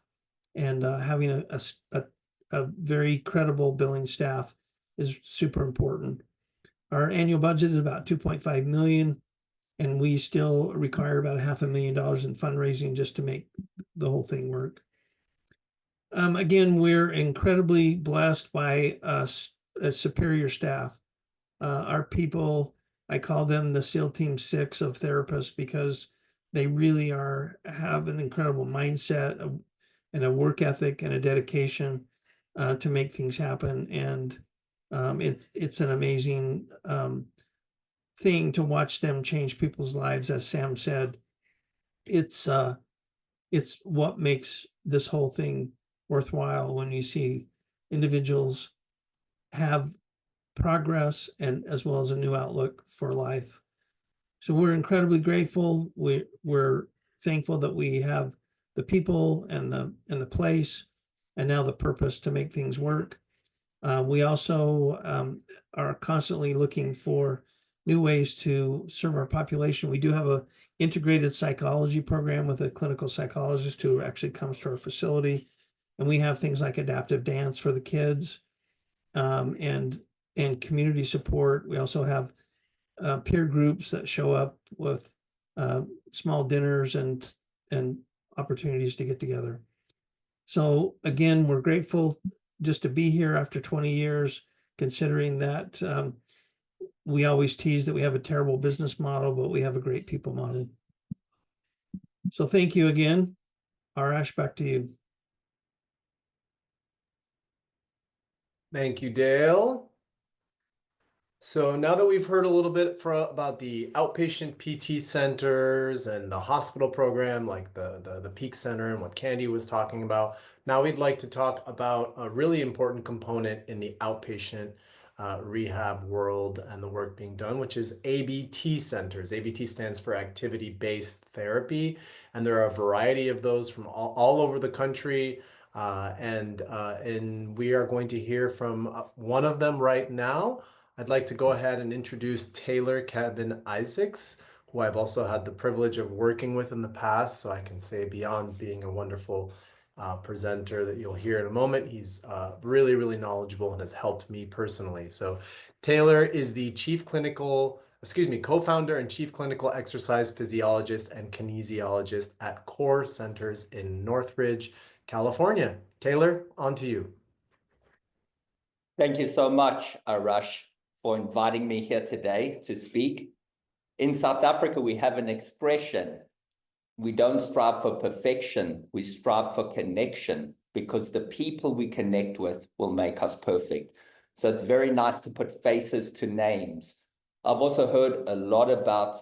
And having a very credible billing staff is super important. Our annual budget is about $2.5 million, and we still require about $500,000 in fundraising just to make the whole thing work. Again, we're incredibly blessed by a superior staff. Our people, I call them the SEAL Team 6 of therapists, because they really have an incredible mindset and a work ethic and a dedication to make things happen. And it's an amazing thing to watch them change people's lives. As Sam said, it's what makes this whole thing worthwhile, when you see individuals have progress and as well as a new outlook for life. So we're incredibly grateful. We're thankful that we have the people and the place, and now the purpose to make things work. We also are constantly looking for new ways to serve our population. We do have an integrated psychology program with a clinical psychologist who actually comes to our facility. And we have things like adaptive dance for the kids, and community support. We also have peer groups that show up with small dinners and opportunities to get together. So again, we're grateful just to be here after 20 years, considering that we always tease that we have a terrible business model, but we have a great people model. So thank you again. Arash, back to you. Thank you, Dale. So now that we've heard a little bit about the outpatient PT centers and the hospital program, like the Peak Center and what Candy was talking about, now we'd like to talk about a really important component in the outpatient rehab world and the work being done, which is ABT centers. ABT stands for activity-based therapy, and there are a variety of those from all over the country. And we are going to hear from one of them right now. I'd like to go ahead and introduce Taylor Kevin Isaacs, who I've also had the privilege of working with in the past. So I can say, beyond being a wonderful presenter that you'll hear in a moment, he's really, really knowledgeable and has helped me personally. So Taylor is the co-founder and chief clinical exercise physiologist and kinesiologist at Core Centers in Northridge, California. Taylor, on to you. Thank you so much, Arash, for inviting me here today to speak. In South Africa, we have an expression: we don't strive for perfection, we strive for connection, because the people we connect with will make us perfect. So it's very nice to put faces to names. I've also heard a lot about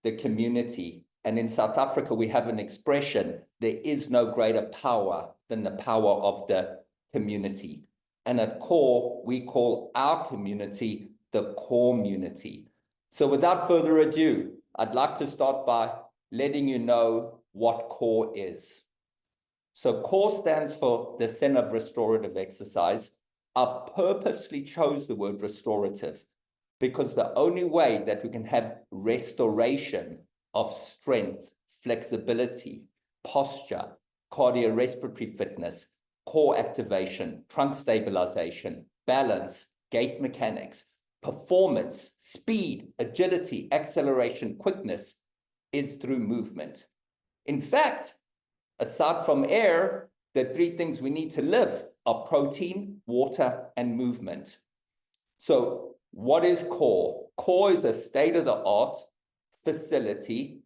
the community. And in South Africa, we have an expression, there is no greater power than the power of the community. And at CORE, we call our community the COREmunity. So without further ado, I'd like to start by letting you know what CORE is. So CORE stands for the Center of Restorative Exercise. I purposely chose the word restorative because the only way that we can have restoration of strength, flexibility, posture, cardiorespiratory fitness, core activation, trunk stabilization, balance, gait mechanics, performance, speed, agility, acceleration, quickness is through movement. In fact, aside from air, the three things we need to live are protein, water, and movement. So what is CORE? CORE is a state-of-the-art facility,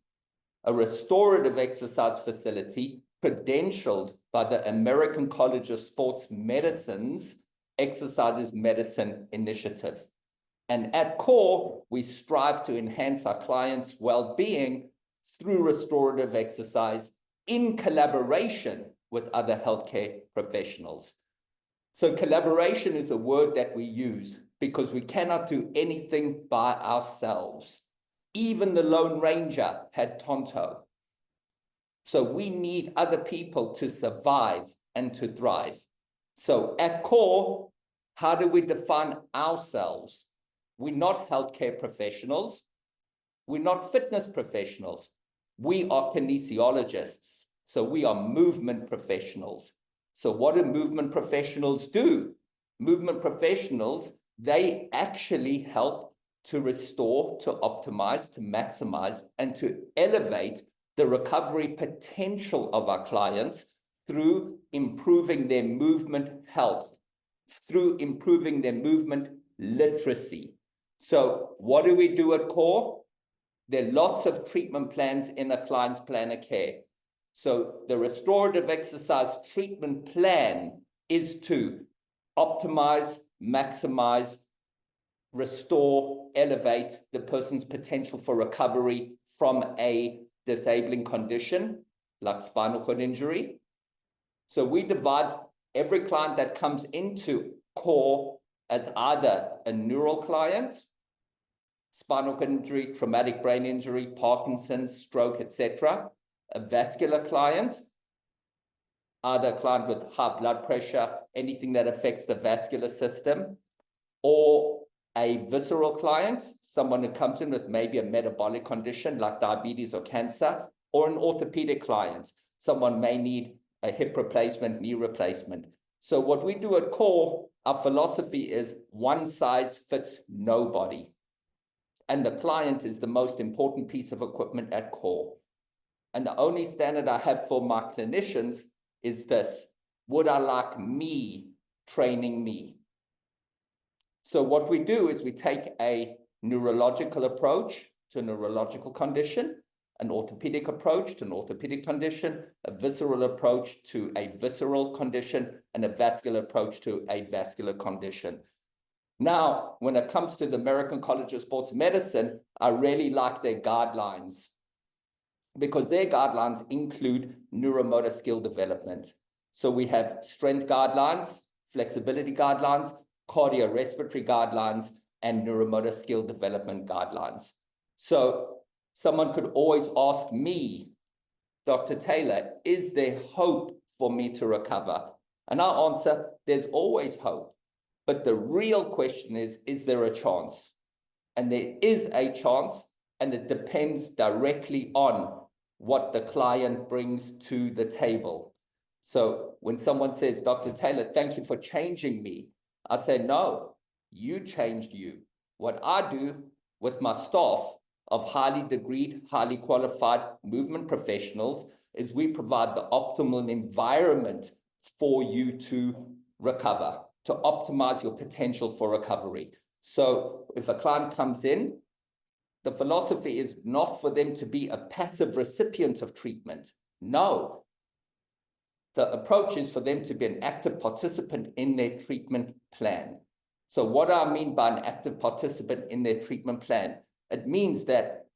a restorative exercise facility credentialed by the American College of Sports Medicine's Exercises Medicine Initiative. And at CORE, we strive to enhance our clients' well-being through restorative exercise in collaboration with other healthcare professionals. So collaboration is a word that we use because we cannot do anything by ourselves. Even the Lone Ranger had Tonto. So we need other people to survive and to thrive. So at CORE, how do we define ourselves? We're not healthcare professionals. We're not fitness professionals. We are kinesiologists. So we are movement professionals. So what do movement professionals do? Movement professionals, they actually help to restore, to optimize, to maximize, and to elevate the recovery potential of our clients through improving their movement health, through improving their movement literacy. So what do we do at CORE? There are lots of treatment plans in a client's plan of care. So the restorative exercise treatment plan is to optimize, maximize, restore, elevate the person's potential for recovery from a disabling condition like spinal cord injury. So we divide every client that comes into CORE as either a neural client, spinal cord injury, traumatic brain injury, Parkinson's, stroke, etc., a vascular client, either a client with high blood pressure, anything that affects the vascular system, or a visceral client, someone who comes in with maybe a metabolic condition like diabetes or cancer, or an orthopedic client, someone may need a hip replacement, knee replacement. So what we do at CORE, our philosophy is one size fits nobody. And the client is the most important piece of equipment at CORE. And the only standard I have for my clinicians is this: would I like me training me? So what we do is we take a neurological approach to a neurological condition, an orthopedic approach to an orthopedic condition, a visceral approach to a visceral condition, and a vascular approach to a vascular condition. Now, when it comes to the American College of Sports Medicine, I really like their guidelines because their guidelines include neuromotor skill development. So we have strength guidelines, flexibility guidelines, cardiorespiratory guidelines, and neuromotor skill development guidelines. So someone could always ask me, Dr. Taylor, is there hope for me to recover? And I answer, there's always hope. But the real question is there a chance? And there is a chance, and it depends directly on what the client brings to the table. So when someone says, Dr. Taylor, thank you for changing me, I say, no, you changed you. What I do with my staff of highly degreed, highly qualified movement professionals is we provide the optimal environment for you to recover, to optimize your potential for recovery. So if a client comes in, the philosophy is not for them to be a passive recipient of treatment. No. The approach is for them to be an active participant in their treatment plan. So what do I mean by an active participant in their treatment plan? It means that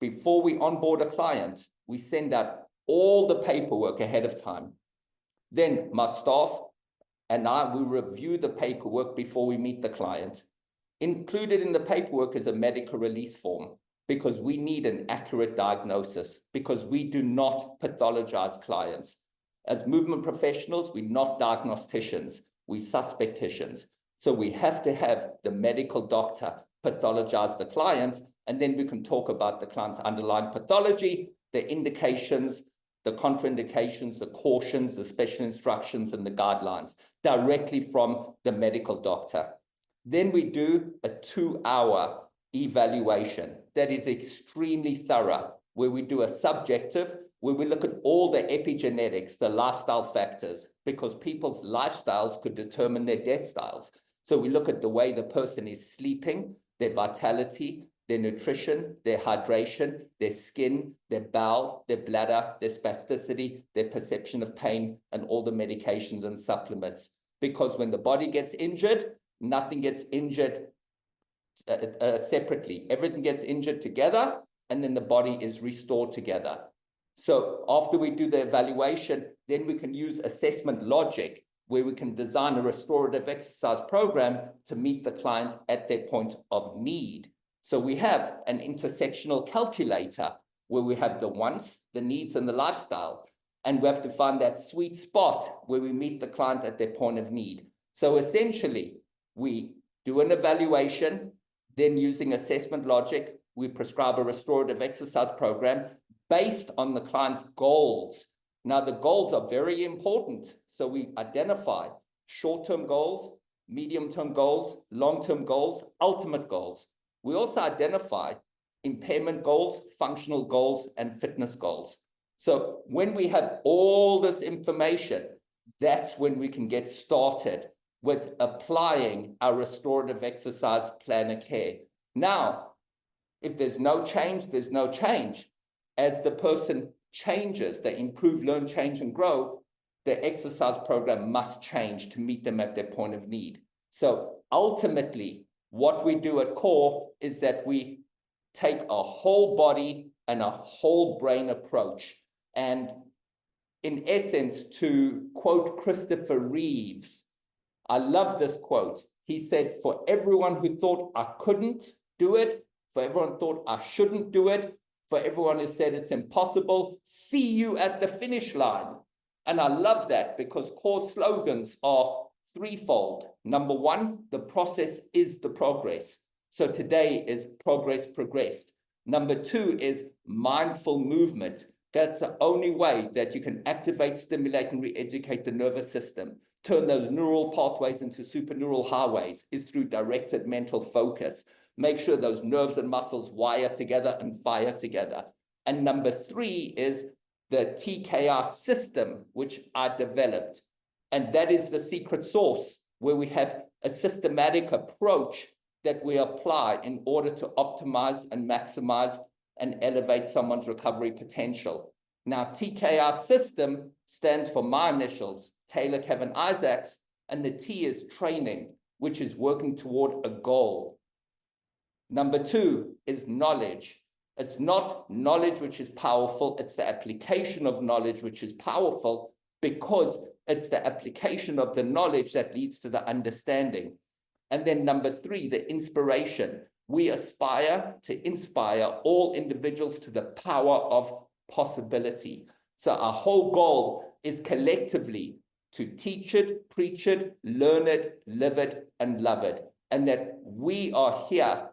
before we onboard a client, we send out all the paperwork ahead of time. Then my staff and I, we review the paperwork before we meet the client. Included in the paperwork is a medical release form, because we need an accurate diagnosis, because we do not pathologize clients. As movement professionals, we're not diagnosticians, we're suspecticians. So we have to have the medical doctor pathologize the client, and then we can talk about the client's underlying pathology, the indications, the contraindications, the cautions, the special instructions, and the guidelines directly from the medical doctor. Then we do a 2-hour evaluation that is extremely thorough, where we do a subjective, where we look at all the epigenetics, the lifestyle factors, because people's lifestyles could determine their death styles. So we look at the way the person is sleeping, their vitality, their nutrition, their hydration, their skin, their bowel, their bladder, their spasticity, their perception of pain, and all the medications and supplements. Because when the body gets injured, nothing gets injured separately. Everything gets injured together, and then the body is restored together. So after we do the evaluation, then we can use assessment logic, where we can design a restorative exercise program to meet the client at their point of need. So we have an intersectional calculator where we have the wants, the needs, and the lifestyle. And we have to find that sweet spot where we meet the client at their point of need. So essentially, we do an evaluation, then using assessment logic, we prescribe a restorative exercise program based on the client's goals. Now, the goals are very important. So we identify short-term goals, medium-term goals, long-term goals, ultimate goals. We also identify impairment goals, functional goals, and fitness goals. So when we have all this information, that's when we can get started with applying our restorative exercise plan of care. Now, if there's no change, there's no change. As the person changes, they improve, learn, change, and grow, the exercise program must change to meet them at their point of need. So ultimately, what we do at CORE is that we take a whole body and a whole brain approach. And in essence, to quote Christopher Reeves, I love this quote. He said, "For everyone who thought I couldn't do it, for everyone who thought I shouldn't do it, for everyone who said it's impossible, see you at the finish line." And I love that, because CORE slogans are threefold. Number one, the process is the progress. So today is progress progressed. Number two is mindful movement. That's the only way that you can activate, stimulate, and re-educate the nervous system. Turn those neural pathways into superneural highways is through directed mental focus. Make sure those nerves and muscles wire together and fire together. And number three is the TKR system, which I developed. And that is the secret sauce, where we have a systematic approach that we apply in order to optimize and maximize and elevate someone's recovery potential. Now, TKR system stands for my initials, Taylor Kevin Isaacs, and the T is training, which is working toward a goal. Number two is knowledge. It's not knowledge which is powerful, it's the application of knowledge which is powerful, because it's the application of the knowledge that leads to the understanding. And then number three, the inspiration. We aspire to inspire all individuals to the power of possibility. So our whole goal is collectively to teach it, preach it, learn it, live it, and love it. And that we are here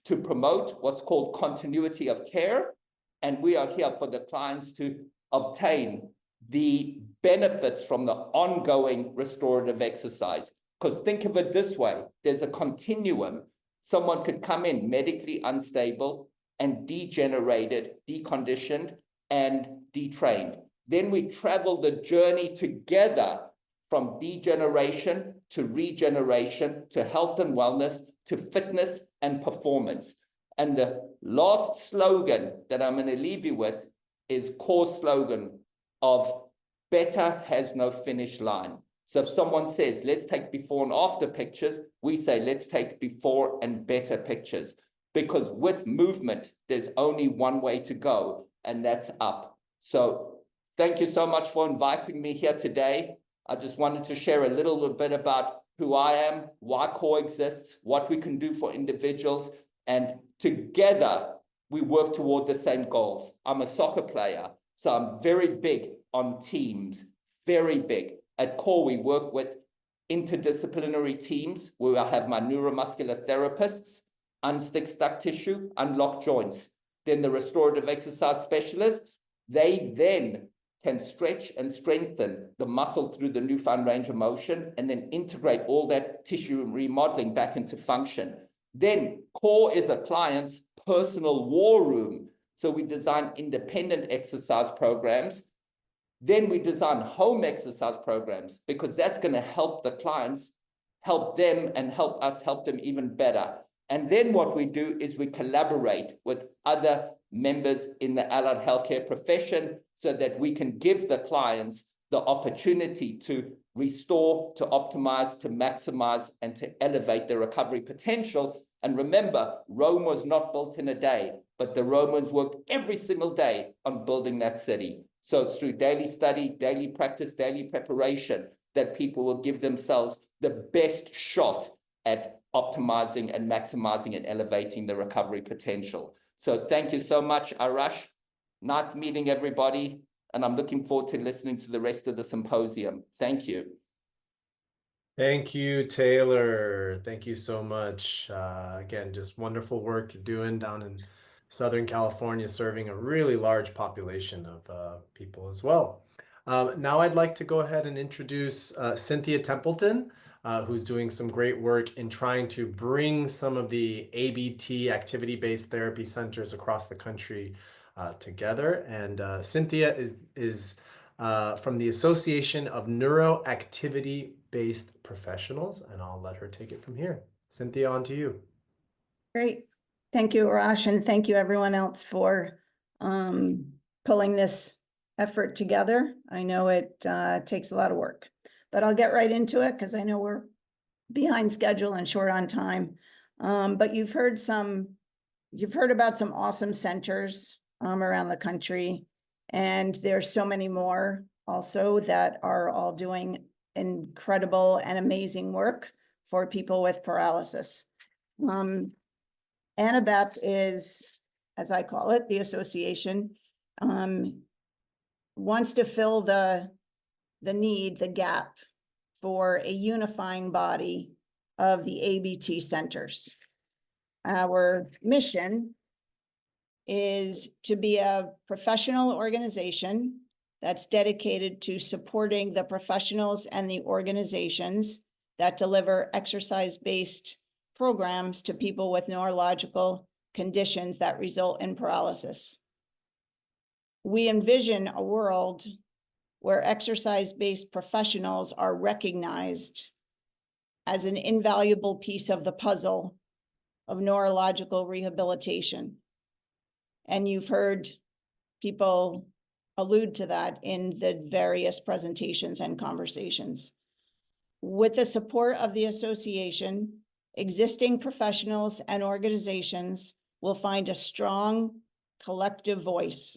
to promote what's called continuity of care. And we are here for the clients to obtain the benefits from the ongoing restorative exercise. Because think of it this way, there's a continuum. Someone could come in medically unstable and degenerated, deconditioned, and detrained. Then we travel the journey together from degeneration to regeneration to health and wellness to fitness and performance. And the last slogan that I'm going to leave you with is CORE slogan of better has no finish line. So if someone says, let's take before and after pictures, we say, let's take before and better pictures. Because with movement, there's only one way to go, and that's up. So thank you so much for inviting me here today. I just wanted to share a little bit about who I am, why CORE exists, what we can do for individuals, and together we work toward the same goals. I'm a soccer player, so I'm very big on teams, very big. At CORE, we work with interdisciplinary teams where I have my neuromuscular therapists, unstick stuck tissue, unlock joints. Then the restorative exercise specialists, they then can stretch and strengthen the muscle through the newfound range of motion and then integrate all that tissue remodeling back into function. Then CORE is a client's personal war room. So we design independent exercise programs. Then we design home exercise programs because that's going to help the clients, help them, and help us help them even better. And then what we do is we collaborate with other members in the allied healthcare profession so that we can give the clients the opportunity to restore, to optimize, to maximize, and to elevate their recovery potential. And remember, Rome was not built in a day, but the Romans worked every single day on building that city. So it's through daily study, daily practice, daily preparation that people will give themselves the best shot at optimizing and maximizing and elevating the recovery potential. So thank you so much, Arash. Nice meeting everybody. And I'm looking forward to listening to the rest of the symposium. Thank you. Thank you, Taylor. Thank you so much. Again, just wonderful work you're doing down in Southern California, serving a really large population of people as well. Now I'd like to go ahead and introduce Cynthia Templeton, who's doing some great work in trying to bring some of the ABT, activity-based therapy centers across the country together. And Cynthia is from the Association of Neuroactivity-Based Professionals, and I'll let her take it from here. Cynthia, on to you. Great. Thank you, Arash, and thank you everyone else for pulling this effort together. I know it takes a lot of work, but I'll get right into it because I know we're behind schedule and short on time. But you've heard about some awesome centers around the country, and there's so many more also that are all doing incredible and amazing work for people with paralysis. ANABEP is, as I call it, the association, wants to fill the need, the gap for a unifying body of the ABT centers. Our mission is to be a professional organization that's dedicated to supporting the professionals and the organizations that deliver exercise-based programs to people with neurological conditions that result in paralysis. We envision a world where exercise-based professionals are recognized as an invaluable piece of the puzzle of neurological rehabilitation. And you've heard people allude to that in the various presentations and conversations. With the support of the association, existing professionals and organizations will find a strong collective voice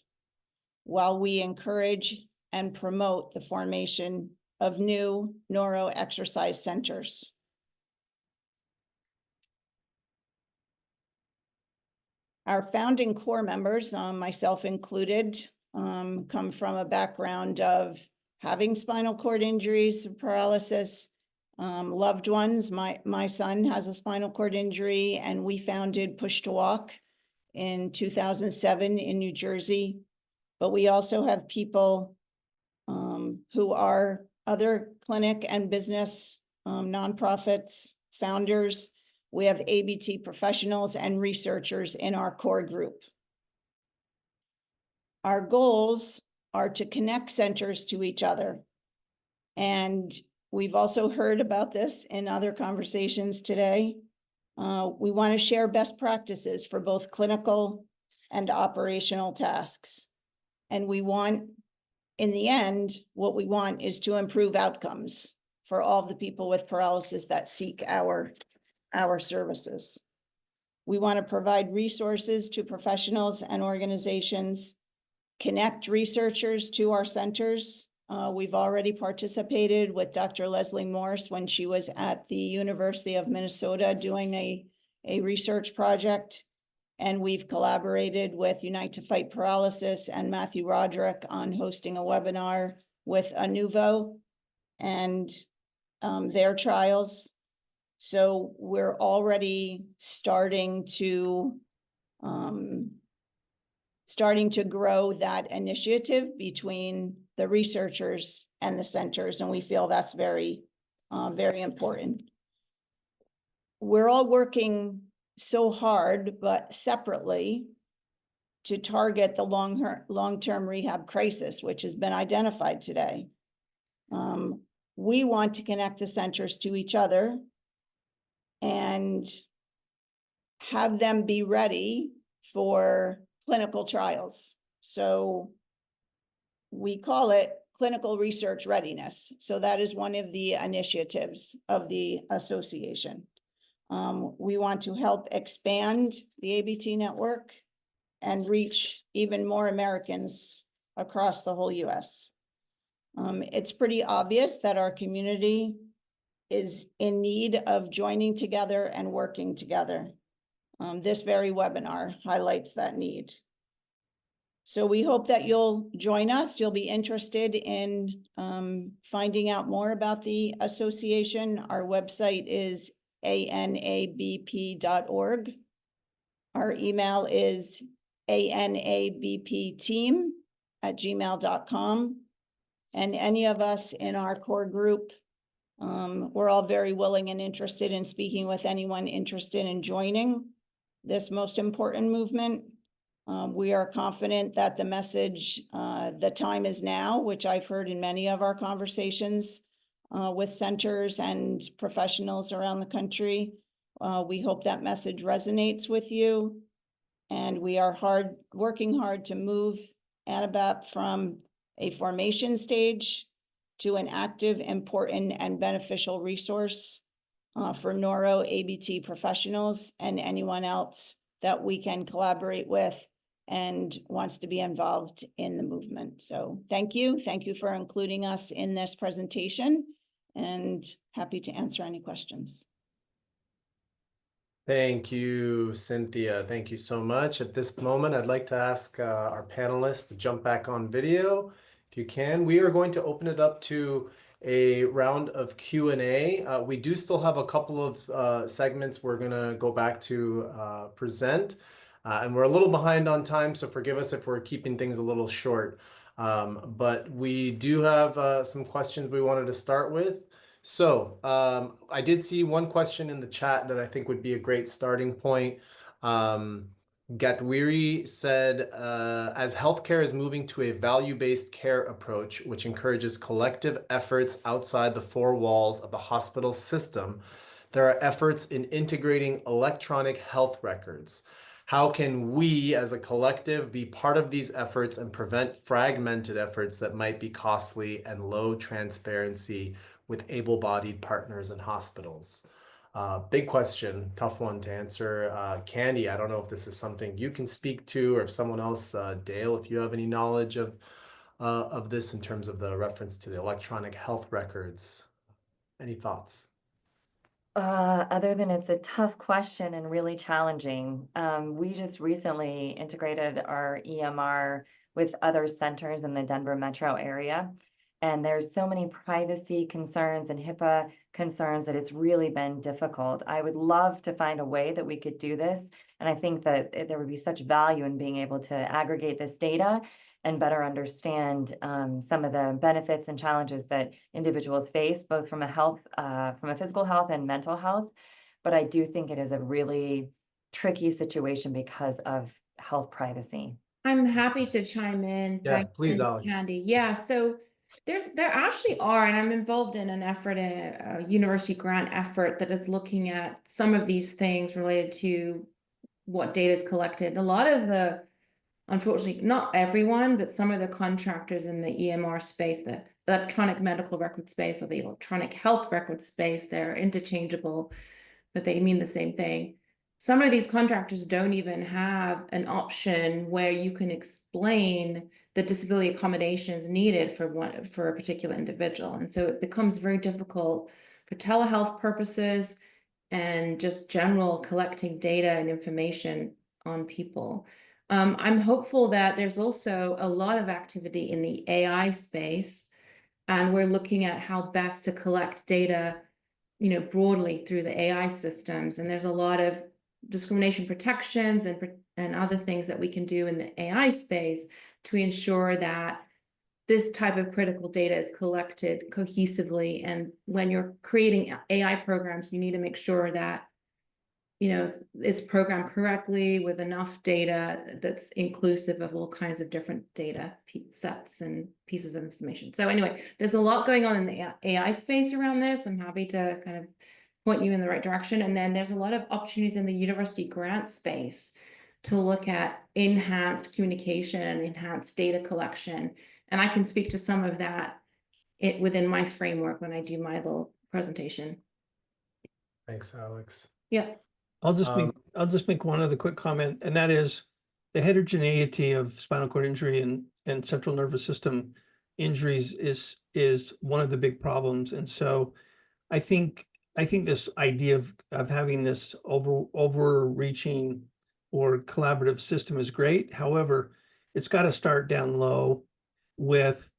while we encourage and promote the formation of new neuroexercise centers. Our founding core members, myself included, come from a background of having spinal cord injuries, paralysis, loved ones. My son has a spinal cord injury, and we founded Push to Walk in 2007 in New Jersey. But we also have people who are other clinic and business nonprofits, founders. We have ABT professionals and researchers in our core group. Our goals are to connect centers to each other. And we've also heard about this in other conversations today. We want to share best practices for both clinical and operational tasks. And we want, in the end, what we want is to improve outcomes for all of the people with paralysis that seek our services. We want to provide resources to professionals and organizations, connect researchers to our centers. We've already participated with Dr. Leslie Morse when she was at the University of Minnesota doing a research project. And we've collaborated with Unite to Fight Paralysis and Matthew Roderick on hosting a webinar with Anuvo and their trials. So we're already starting to grow that initiative between the researchers and the centers, and we feel that's very, very important. We're all working so hard, but separately, to target the long-term rehab crisis, which has been identified today. We want to connect the centers to each other and have them be ready for clinical trials. So we call it clinical research readiness. So that is one of the initiatives of the association. We want to help expand the ABT network and reach even more Americans across the whole US. It's pretty obvious that our community is in need of joining together and working together. This very webinar highlights that need. So we hope that you'll join us. You'll be interested in finding out more about the association. Our website is anabp.org. Our email is anabpteam@gmail.com. And any of us in our core group, we're all very willing and interested in speaking with anyone interested in joining this most important movement. We are confident that the message, the time is now, which I've heard in many of our conversations with centers and professionals around the country. We hope that message resonates with you. And we are working hard to move ANABAP from a formation stage to an active, important, and beneficial resource for neuro-ABT professionals and anyone else that we can collaborate with and wants to be involved in the movement. So thank you. Thank you for including us in this presentation, and happy to answer any questions. Thank you, Cynthia. Thank you so much. At this moment, I'd like to ask our panelists to jump back on video. If you can, we are going to open it up to a round of Q&A. We do still have a couple of segments we're going to go back to present. And we're a little behind on time, so forgive us if we're keeping things a little short. But we do have some questions we wanted to start with. So I did see one question in the chat that I think would be a great starting point. Gatwiri said, as healthcare is moving to a value-based care approach, which encourages collective efforts outside the four walls of the hospital system, there are efforts in integrating electronic health records. How can we as a collective be part of these efforts and prevent fragmented efforts that might be costly and low transparency with able-bodied partners and hospitals? Big question, tough one to answer. Candy, I don't know if this is something you can speak to, or if someone else, Dale, if you have any knowledge of this in terms of the reference to the electronic health records. Any thoughts? Other than it's a tough question and really challenging. We just recently integrated our EMR with other centers in the Denver metro area. And there's so many privacy concerns and HIPAA concerns that it's really been difficult. I would love to find a way that we could do this. And I think that there would be such value in being able to aggregate this data and better understand some of the benefits and challenges that individuals face, both from a physical health and mental health. But I do think it is a really tricky situation because of health privacy. I'm happy to chime in. Yeah, Thanks, please, Alex. Candy. Yeah, so there actually are, and I'm involved in an effort, a university grant effort that is looking at some of these things related to what data is collected. A lot of the, unfortunately, not everyone, but some of the contractors in the EMR space, the electronic medical record space or the electronic health record space. They're interchangeable, but they mean the same thing. Some of these contractors don't even have an option where you can explain the disability accommodations needed for a particular individual. And so it becomes very difficult for telehealth purposes and just general collecting data and information on people. I'm hopeful that there's also a lot of activity in the AI space, and we're looking at how best to collect data, broadly through the AI systems. And there's a lot of discrimination protections and other things that we can do in the AI space to ensure that this type of critical data is collected cohesively. And when you're creating AI programs, you need to make sure that it's programmed correctly with enough data that's inclusive of all kinds of different data sets and pieces of information. So anyway, there's a lot going on in the AI space around this. I'm happy to kind of point you in the right direction. And then there's a lot of opportunities in the university grant space to look at enhanced communication and enhanced data collection. And I can speak to some of that within my framework when I do my little presentation. Thanks, Alex. Yeah. I'll just make one other quick comment, and that is the heterogeneity of spinal cord injury and central nervous system injuries is one of the big problems. And so I think this idea of having this overreaching or collaborative system is great. However, it's got to start down low with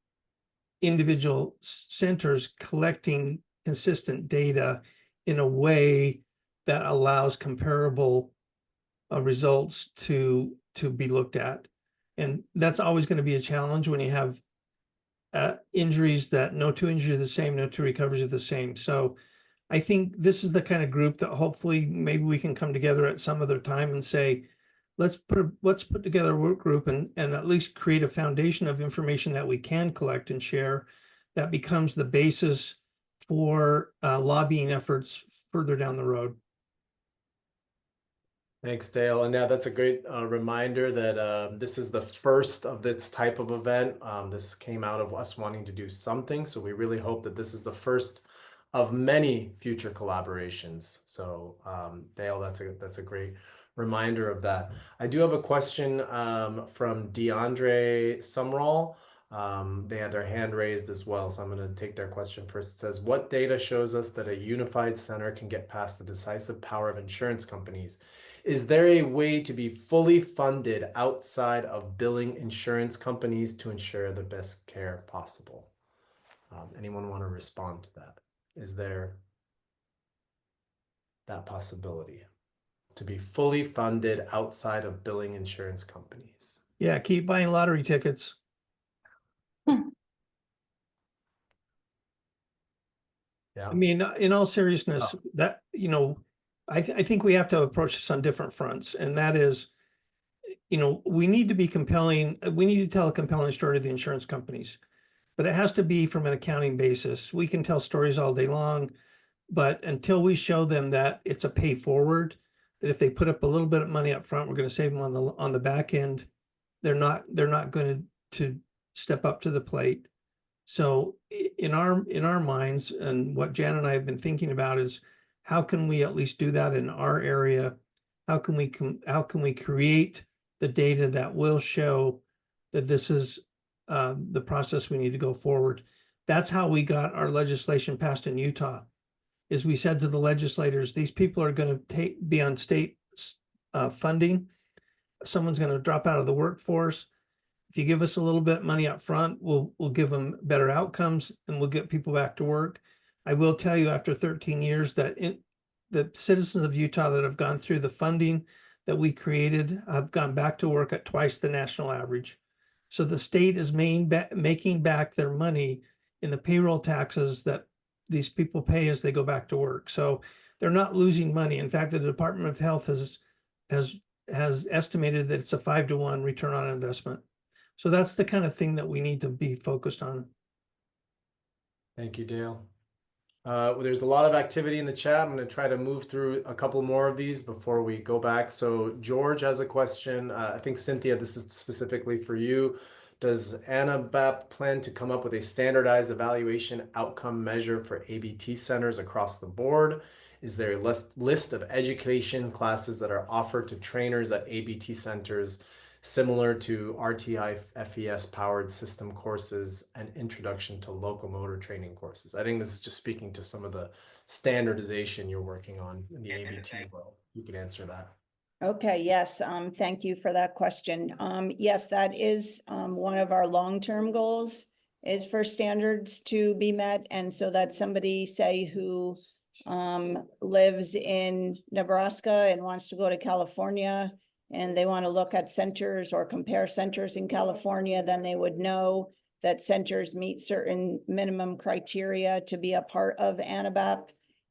individual centers collecting consistent data in a way that allows comparable results to be looked at. And that's always going to be a challenge when you have injuries that no two injuries are the same, no two recoveries are the same. So I think this is the kind of group that hopefully maybe we can come together at some other time and say, let's put together a work group and at least create a foundation of information that we can collect and share that becomes the basis for lobbying efforts further down the road. Thanks, Dale. And yeah, that's a great reminder that this is the first of this type of event. This came out of us wanting to do something. So we really hope that this is the first of many future collaborations. So Dale, that's a great reminder of that. I do have a question from DeAndre Sumrall. They had their hand raised as well, so I'm going to take their question first. It says, what data shows us that a unified center can get past the decisive power of insurance companies? Is there a way to be fully funded outside of billing insurance companies to ensure the best care possible? Anyone want to respond to that? Is there that possibility to be fully funded outside of billing insurance companies? Yeah, keep buying lottery tickets. Yeah. I mean, in all seriousness, that, I think we have to approach this on different fronts. And that is, we need to be compelling. We need to tell a compelling story to the insurance companies, but it has to be from an accounting basis. We can tell stories all day long, but until we show them that it's a pay forward, that if they put up a little bit of money up front, we're going to save them on the back end. They're not going to step up to the plate. So in our minds, and what Jan and I have been thinking about is, how can we at least do that in our area? How can we create the data that will show that this is the process we need to go forward? That's how we got our legislation passed in Utah. Is we said to the legislators, these people are going to be on state funding. Someone's going to drop out of the workforce. If you give us a little bit of money up front, we'll give them better outcomes and we'll get people back to work. I will tell you, after 13 years, that the citizens of Utah that have gone through the funding that we created have gone back to work at twice the national average. So the state is making back their money in the payroll taxes that these people pay as they go back to work. So they're not losing money. In fact, the Department of Health has estimated that it's a 5-to-1 return on investment. So that's the kind of thing that we need to be focused on. Thank you, Dale. There's a lot of activity in the chat. I'm going to try to move through a couple more of these before we go back. So George has a question. I think, Cynthia, this is specifically for you. Does ANABAP plan to come up with a standardized evaluation outcome measure for ABT centers across the board? Is there a list of education classes that are offered to trainers at ABT centers similar to RTI FES powered system courses and introduction to locomotor training courses? I think this is just speaking to some of the standardization you're working on in the ABT world. You can answer that. Okay, yes, thank you for that question. Yes, that is one of our long-term goals is for standards to be met. And so that somebody, say, who lives in Nebraska and wants to go to California and they want to look at centers or compare centers in California, then they would know that centers meet certain minimum criteria to be a part of ANABAP,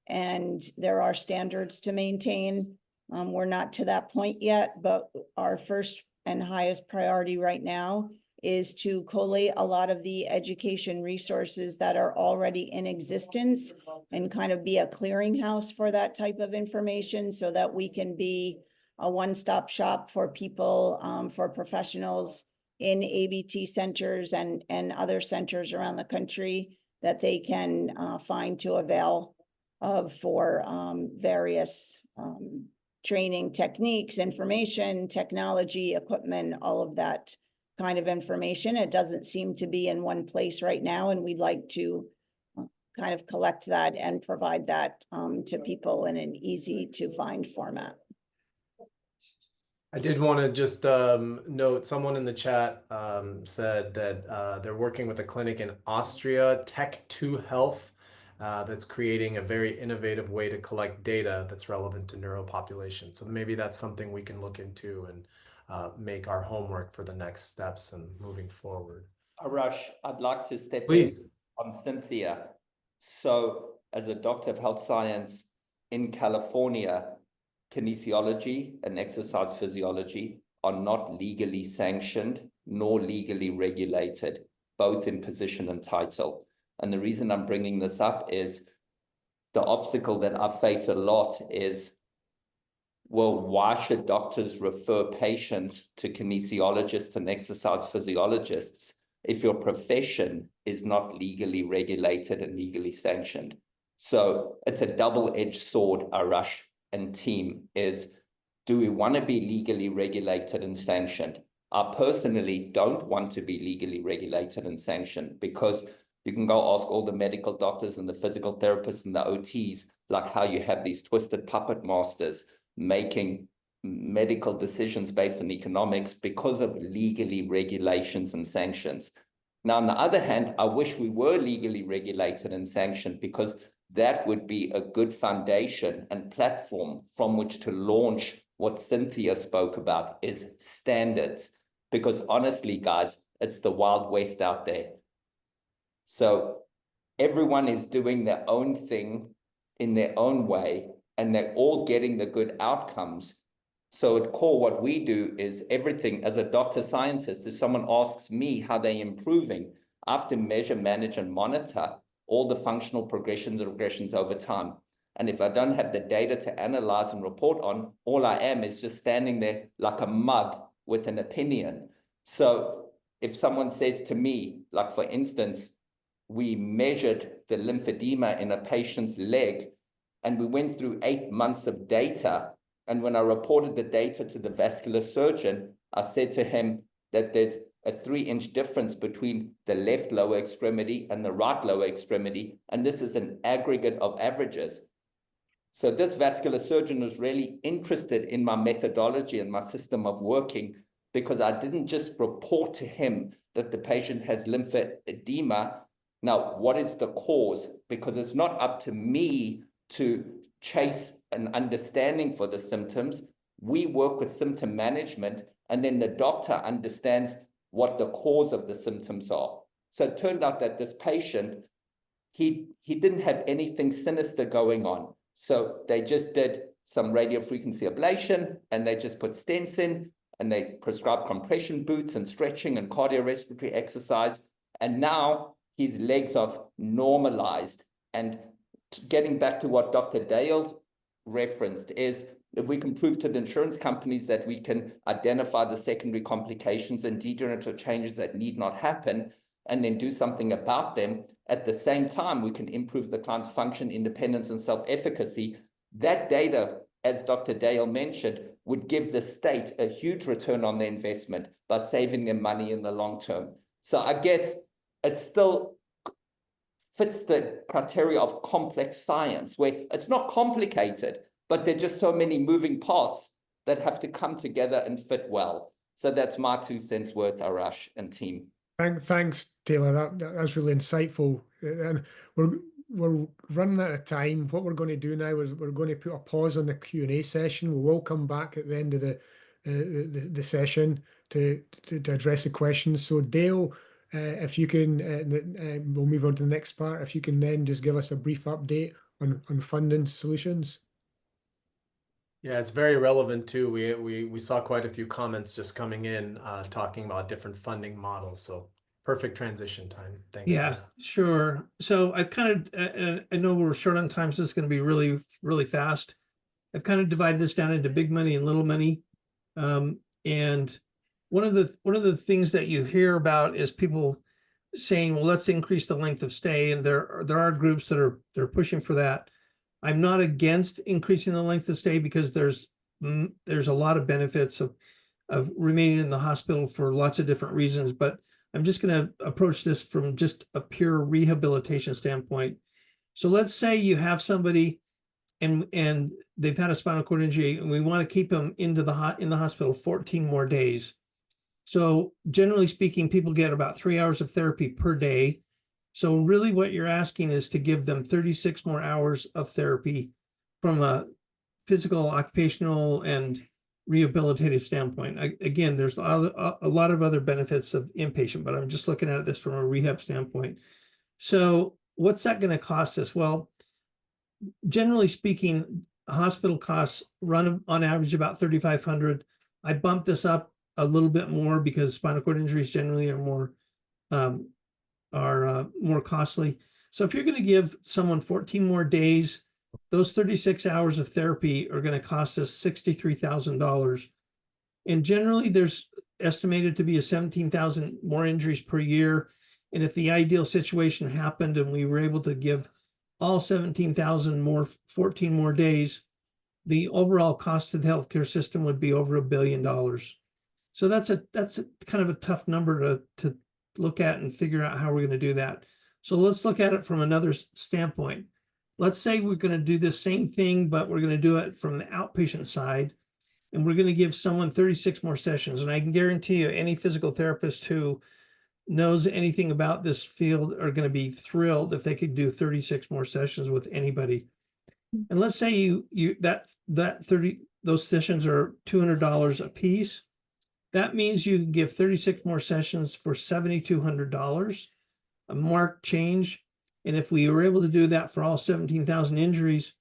and there are standards to maintain. We're not to that point yet, but our first and highest priority right now is to collate a lot of the education resources that are already in existence and kind of be a clearinghouse for that type of information so that we can be a one-stop shop for people, for professionals in ABT centers and other centers around the country that they can find to avail of for various training techniques, information, technology, equipment, all of that kind of information. It doesn't seem to be in one place right now, and we'd like to kind of collect that and provide that to people in an easy to find format. I did want to just note, someone in the chat said that they're working with a clinic in Austria, Tech2 Health, that's creating a very innovative way to collect data that's relevant to neuropopulation. So maybe that's something we can look into and make our homework for the next steps and moving forward. Arash, I'd like to step Please. in on Cynthia. So as a doctor of health science in California, kinesiology and exercise physiology are not legally sanctioned nor legally regulated, both in position and title. And the reason I'm bringing this up is the obstacle that I face a lot is, well, why should doctors refer patients to kinesiologists and exercise physiologists if your profession is not legally regulated and legally sanctioned? So it's a double-edged sword, Arash and team, is do we want to be legally regulated and sanctioned? I personally don't want to be legally regulated and sanctioned, because you can go ask all the medical doctors and the physical therapists and the OTs, like how you have these twisted puppet masters making medical decisions based on economics because of legally regulations and sanctions. Now, on the other hand, I wish we were legally regulated and sanctioned, because that would be a good foundation and platform from which to launch what Cynthia spoke about, is standards. Because honestly, guys, it's the Wild West out there. So everyone is doing their own thing in their own way, and they're all getting the good outcomes. So at core, what we do is everything. As a doctor scientist, if someone asks me how they're improving, I have to measure, manage, and monitor all the functional progressions and regressions over time. And if I don't have the data to analyze and report on, all I am is just standing there like a mug with an opinion. So if someone says to me, like for instance, we measured the lymphedema in a patient's leg, and we went through 8 months of data. And when I reported the data to the vascular surgeon, I said to him that there's a 3-inch difference between the left lower extremity and the right lower extremity. And this is an aggregate of averages. So this vascular surgeon was really interested in my methodology and my system of working, because I didn't just report to him that the patient has lymphedema. Now, what is the cause? Because it's not up to me to chase an understanding for the symptoms. We work with symptom management, and then the doctor understands what the cause of the symptoms are. So it turned out that this patient, he didn't have anything sinister going on. So they just did some radiofrequency ablation, and they just put stents in, and they prescribed compression boots and stretching and cardiorespiratory exercise. And now his legs are normalized. And getting back to what Dr. Dales referenced is, If we can prove to the insurance companies that we can identify the secondary complications and degenerative changes that need not happen, and then do something about them, at the same time, we can improve the client's function, independence, and self-efficacy. That data, as Dr. Dale mentioned, would give the state a huge return on their investment by saving them money in the long term. So I guess it still fits the criteria of complex science, where it's not complicated, but there are just so many moving parts that have to come together and fit well. So that's my 2 cents worth, Arash and team. Thanks, Taylor. That's really insightful. And we're running out of time. What we're going to do now is we're going to put a pause on the Q&A session. We will come back at the end of the session to address the questions. So Dale, if you can, we'll move on to the next part. If you can then just give us a brief update on funding solutions. Yeah, it's very relevant too. We saw quite a few comments just coming in talking about different funding models. So perfect transition time. Thanks. Yeah, Dale. sure. So I've kind of, I know we're short on time, so it's going to be really, really fast. I've kind of divided this down into big money and little money. And one of the things that you hear about is people saying, well, let's increase the length of stay. And there are groups that are pushing for that. I'm not against increasing the length of stay because there's a lot of benefits of remaining in the hospital for lots of different reasons, but I'm just going to approach this from just a pure rehabilitation standpoint. So let's say you have somebody and they've had a spinal cord injury and we want to keep them in the hospital 14 more days. So generally speaking, people get about 3 hours of therapy per day. So really what you're asking is to give them 36 more hours of therapy from a physical, occupational, and rehabilitative standpoint. Again, there's a lot of other benefits of inpatient, but I'm just looking at this from a rehab standpoint. So what's that going to cost us? Well, generally speaking, hospital costs run on average about $3,500. I bumped this up a little bit more because spinal cord injuries generally are more costly. So if you're going to give someone 14 more days, those 36 hours of therapy are going to cost us $63,000. And generally there's estimated to be 17,000 more injuries per year. And if the ideal situation happened and we were able to give all 17,000 more, 14 more days, the overall cost to the healthcare system would be over $1 billion. So that's a kind of a tough number to look at and figure out how we're going to do that. So let's look at it from another standpoint. Let's say we're going to do the same thing, but we're going to do it from the outpatient side, and we're going to give someone 36 more sessions. And I can guarantee you any physical therapist who knows anything about this field are going to be thrilled if they could do 36 more sessions with anybody. And let's say those sessions are $200 a piece. That means you can give 36 more sessions for $7,200, a marked change. And if we were able to do that for all 17,000 injuries,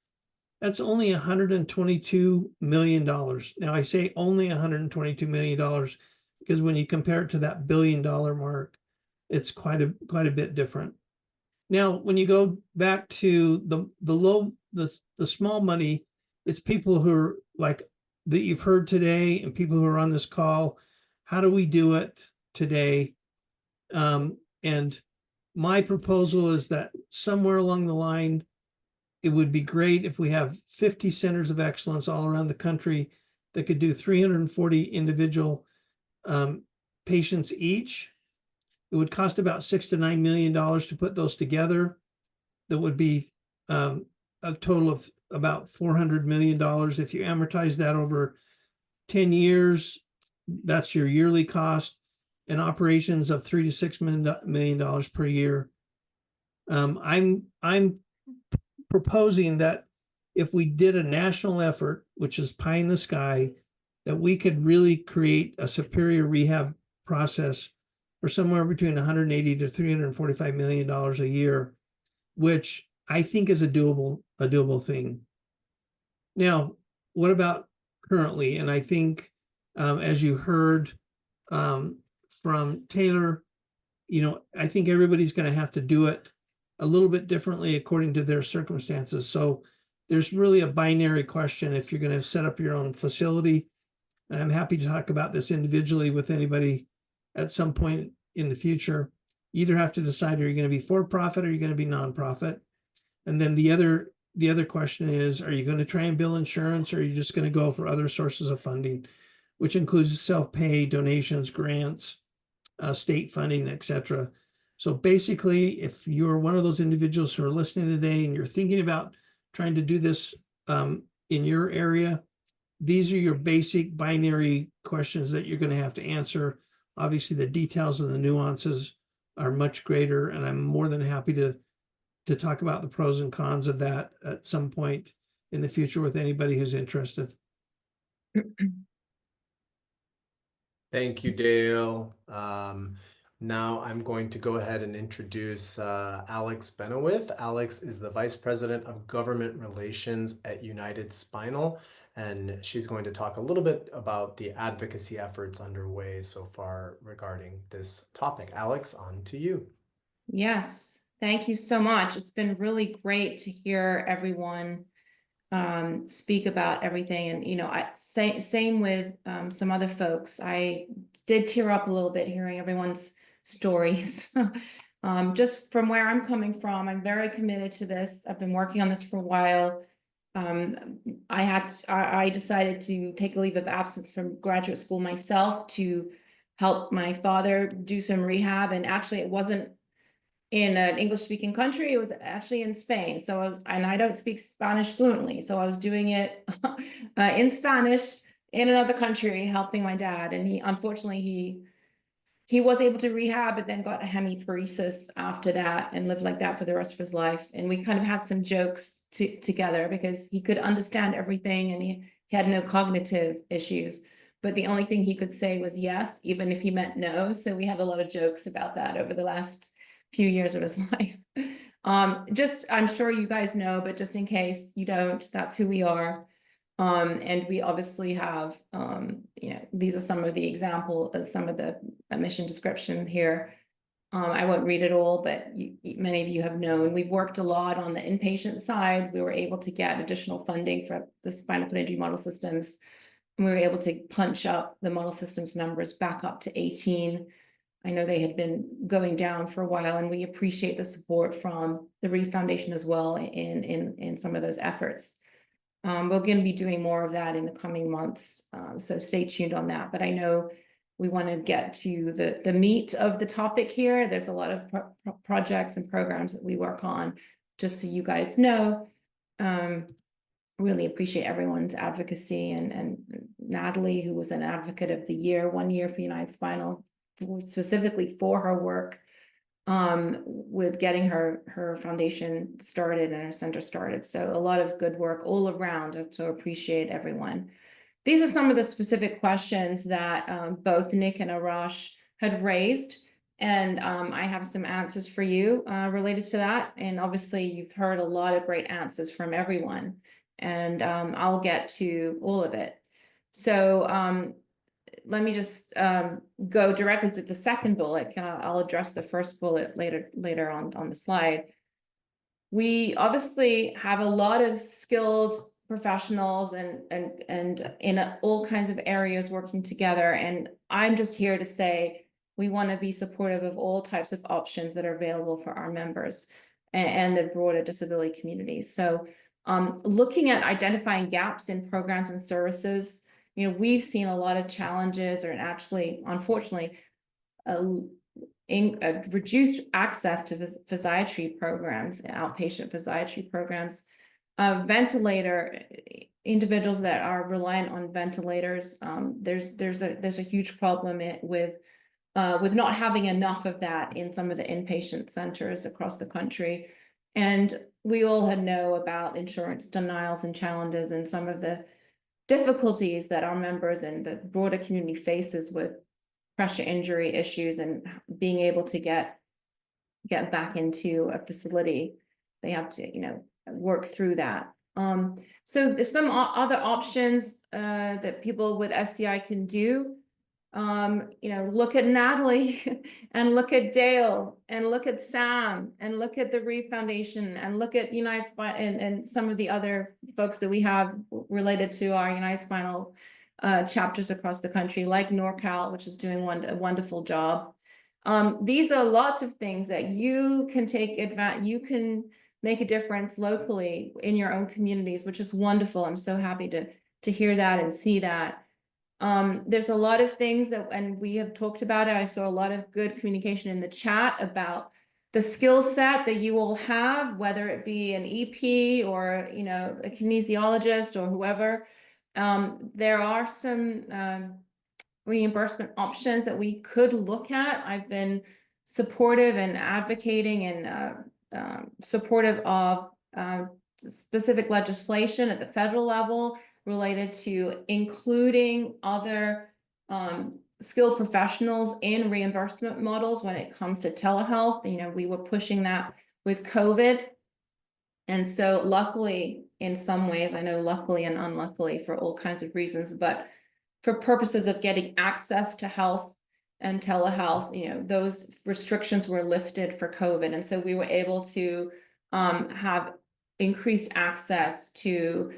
that's only $122 million. Now I say only $122 million because when you compare it to that $1 billion mark, it's quite a bit different. Now, when you go back to the small money, it's people who are like that you've heard today and people who are on this call. How do we do it today? And my proposal is that somewhere along the line, it would be great if we have 50 centers of excellence all around the country that could do 340 individual patients each. It would cost about $6 to $9 million to put those together. That would be a total of about $400 million. If you amortize that over 10 years, that's your yearly cost, and operations of $3 to $6 million per year. I'm proposing that if we did a national effort, which is pie in the sky, that we could really create a superior rehab process for somewhere between $180 to $345 million a year, which I think is a doable thing. Now, what about currently? And I think, as you heard from Taylor, I think everybody's going to have to do it a little bit differently according to their circumstances. So there's really a binary question if you're going to set up your own facility. And I'm happy to talk about this individually with anybody at some point in the future. You either have to decide, are you going to be for-profit or are you going to be nonprofit? And then the other question is, are you going to try and bill insurance, or are you just going to go for other sources of funding, which includes self-pay, donations, grants, state funding, etc. So basically, if you're one of those individuals who are listening today and you're thinking about trying to do this in your area, these are your basic binary questions that you're going to have to answer. Obviously, the details and the nuances are much greater, and I'm more than happy to talk about the pros and cons of that at some point in the future with anybody who's interested. Thank you, Dale. Now I'm going to go ahead and introduce Alex Benowith. Alex is the Vice President of Government Relations at United Spinal, and she's going to talk a little bit about the advocacy efforts underway so far regarding this topic. Alex, on to you. Yes, thank you so much. It's been really great to hear everyone speak about everything. And, you know, same with some other folks. I did tear up a little bit hearing everyone's stories. Just from where I'm coming from, I'm very committed to this. I've been working on this for a while. I decided to take a leave of absence from graduate school myself to help my father do some rehab. And actually, it wasn't in an English-speaking country. It was actually in Spain. So and I don't speak Spanish fluently. So I was doing it in Spanish in another country, helping my dad. And unfortunately, he was able to rehab, but then got a hemiparesis after that and lived like that for the rest of his life. And we kind of had some jokes together because he could understand everything and he had no cognitive issues. But the only thing he could say was yes, even if he meant no. So we had a lot of jokes about that over the last few years of his life. I'm sure you guys know, but just in case you don't, that's who we are. And we obviously have, you know, these are some of the examples, some of the mission description here. I won't read it all, but many of you have known. We've worked a lot on the inpatient side. We were able to get additional funding for the spinal cord injury model systems. And we were able to punch up the model systems numbers back up to 18. I know they had been going down for a while, and we appreciate the support from the Reed Foundation as well in some of those efforts. We're going to be doing more of that in the coming months, so stay tuned on that. But I know we want to get to the meat of the topic here. There's a lot of projects and programs that we work on, just so you guys know. Really appreciate everyone's advocacy, and Natalie, who was an advocate of the year, 1 year for United Spinal, specifically for her work with getting her foundation started and her center started. So a lot of good work all around. So appreciate everyone. These are some of the specific questions that both Nick and Arash had raised. And I have some answers for you related to that. And obviously you've heard a lot of great answers from everyone. And I'll get to all of it. So let me just go directly to the second bullet. I'll address the first bullet later on the slide. We obviously have a lot of skilled professionals and in all kinds of areas working together. And I'm just here to say we want to be supportive of all types of options that are available for our members and the broader disability community. So looking at identifying gaps in programs and services, you know, we've seen a lot of challenges, or actually, unfortunately, reduced access to physiatry programs, outpatient physiatry programs, individuals that are reliant on ventilators. There's a huge problem with not having enough of that in some of the inpatient centers across the country. And we all know about insurance denials and challenges and some of the difficulties that our members and the broader community faces with pressure injury issues and being able to get back into a facility. They have to, you know, work through that. So there's some other options that people with SCI can do. Look at Natalie and look at Dale and look at Sam and look at the Reeve Foundation and look at United Spinal and some of the other folks that we have related to our United Spinal chapters across the country, like NorCal, which is doing a wonderful job. These are lots of things that you can take advantage, you can make a difference locally in your own communities, which is wonderful. I'm so happy to hear that and see that. There's a lot of things that, and we have talked about it. I saw a lot of good communication in the chat about the skill set that you will have, whether it be an EP or, a kinesiologist or whoever. There are some reimbursement options that we could look at. I've been supportive and advocating and supportive of specific legislation at the federal level related to including other skilled professionals in reimbursement models when it comes to telehealth. We were pushing that with COVID. And so luckily, in some ways, I know luckily and unluckily for all kinds of reasons, but for purposes of getting access to health and telehealth, those restrictions were lifted for COVID. And so we were able to have increased access to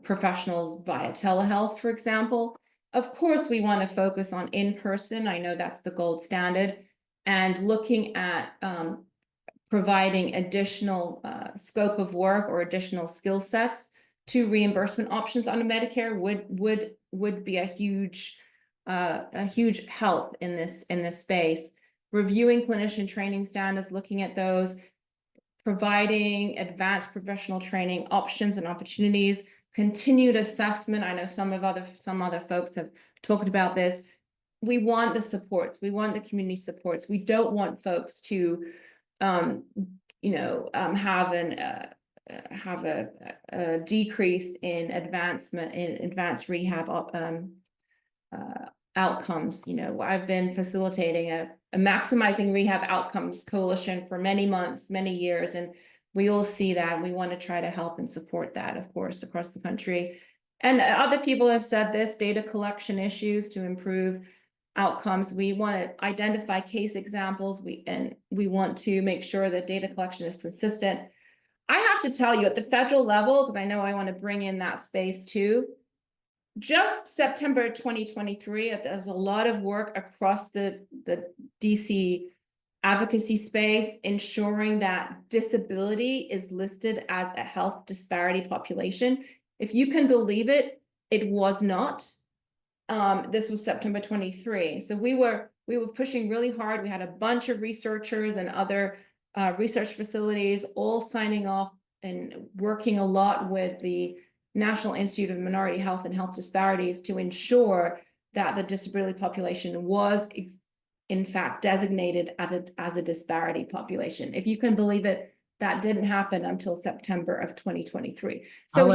professionals via telehealth, for example. Of course, we want to focus on in-person. I know that's the gold standard. And looking at providing additional scope of work or additional skill sets to reimbursement options under Medicare would be a huge help in this space. Reviewing clinician training standards, looking at those, providing advanced professional training options and opportunities, continued assessment. I know some other folks have talked about this. We want the supports. We want the community supports. We don't want folks to, have a decrease in advanced rehab outcomes. I've been facilitating a maximizing rehab outcomes coalition for many months, many years, and we all see that, and we want to try to help and support that, of course, across the country. And other people have said this, data collection issues to improve outcomes. We want to identify case examples, and we want to make sure that data collection is consistent. I have to tell you, at the federal level, because I know I want to bring in that space too, just September 2023, there's a lot of work across the DC advocacy space, ensuring that disability is listed as a health disparity population. If you can believe it, it was not. This was September 23. So we were pushing really hard. We had a bunch of researchers and other research facilities all signing off and working a lot with the National Institute of Minority Health and Health Disparities to ensure that the disability population was in fact designated as a disparity population. If you can believe it, that didn't happen until September of 2023. So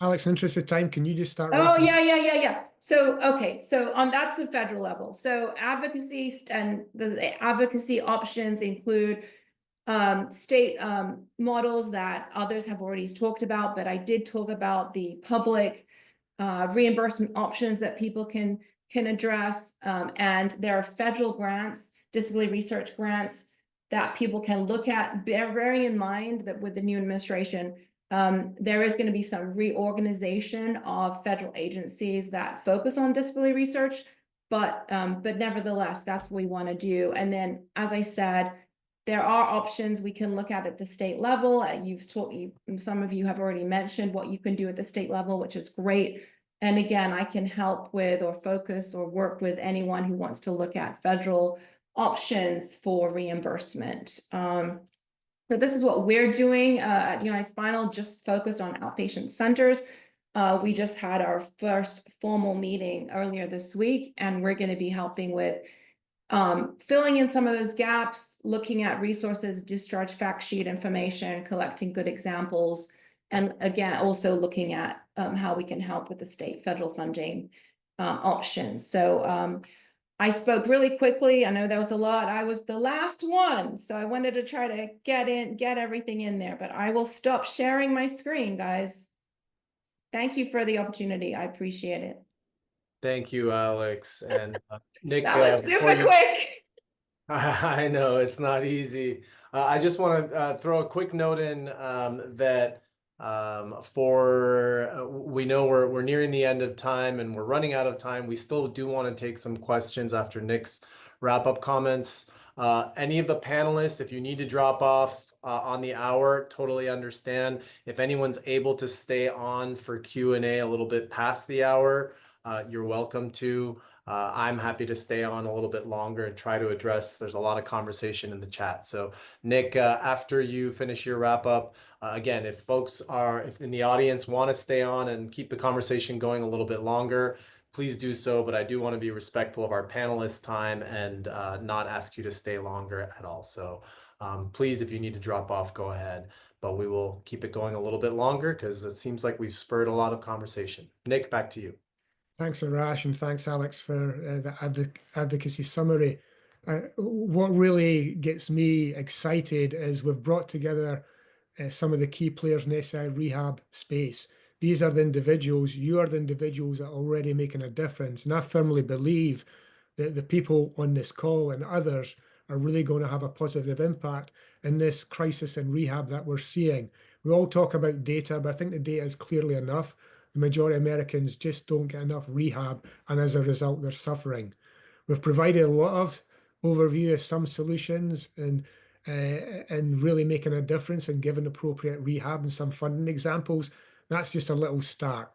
Alex, in interest of time, can you just start? Oh, yeah. So, okay. So that's the federal level. So advocacy and the advocacy options include state models that others have already talked about, but I did talk about the public reimbursement options that people can address. And there are federal grants, disability research grants that people can look at, bearing in mind that with the new administration, there is going to be some reorganization of federal agencies that focus on disability research, but nevertheless, that's what we want to do. And then, as I said, there are options we can look at the state level. Some of you have already mentioned what you can do at the state level, which is great. And again, I can help with or focus or work with anyone who wants to look at federal options for reimbursement. So this is what we're doing at United Spinal, just focused on outpatient centers. We just had our first formal meeting earlier this week, and we're going to be helping with filling in some of those gaps, looking at resources, discharge fact sheet information, collecting good examples, and again, also looking at how we can help with the state federal funding options. So I spoke really quickly. I know there was a lot. I was the last one, so I wanted to try to get everything in there, but I will stop sharing my screen, guys. Thank you for the opportunity. I appreciate it. Thank you, Alex. And Nick, That was before super quick. I know it's not easy. I just want to throw a quick note in that we know we're nearing the end of time and we're running out of time. We still do want to take some questions after Nick's wrap-up comments. Any of the panelists, if you need to drop off on the hour, totally understand. If anyone's able to stay on for Q&A a little bit past the hour, you're welcome to. I'm happy to stay on a little bit longer and try to address. There's a lot of conversation in the chat. So Nick, after you finish your wrap up, again, if folks if in the audience want to stay on and keep the conversation going a little bit longer, please do so. But I do want to be respectful of our panelists' time and not ask you to stay longer at all. So please, if you need to drop off, go ahead. But we will keep it going a little bit longer because it seems like we've spurred a lot of conversation. Nick, back to you. Thanks, Arash, and thanks, Alex, for the advocacy summary. What really gets me excited is we've brought together some of the key players in SI rehab space. These are the individuals, you are the individuals that are already making a difference. And I firmly believe that the people on this call and others are really going to have a positive impact in this crisis in rehab that we're seeing. We all talk about data, but I think the data is clearly enough. The majority of Americans just don't get enough rehab, and as a result, they're suffering. We've provided a lot of overview of some solutions and really making a difference and giving appropriate rehab and some funding examples. That's just a little start.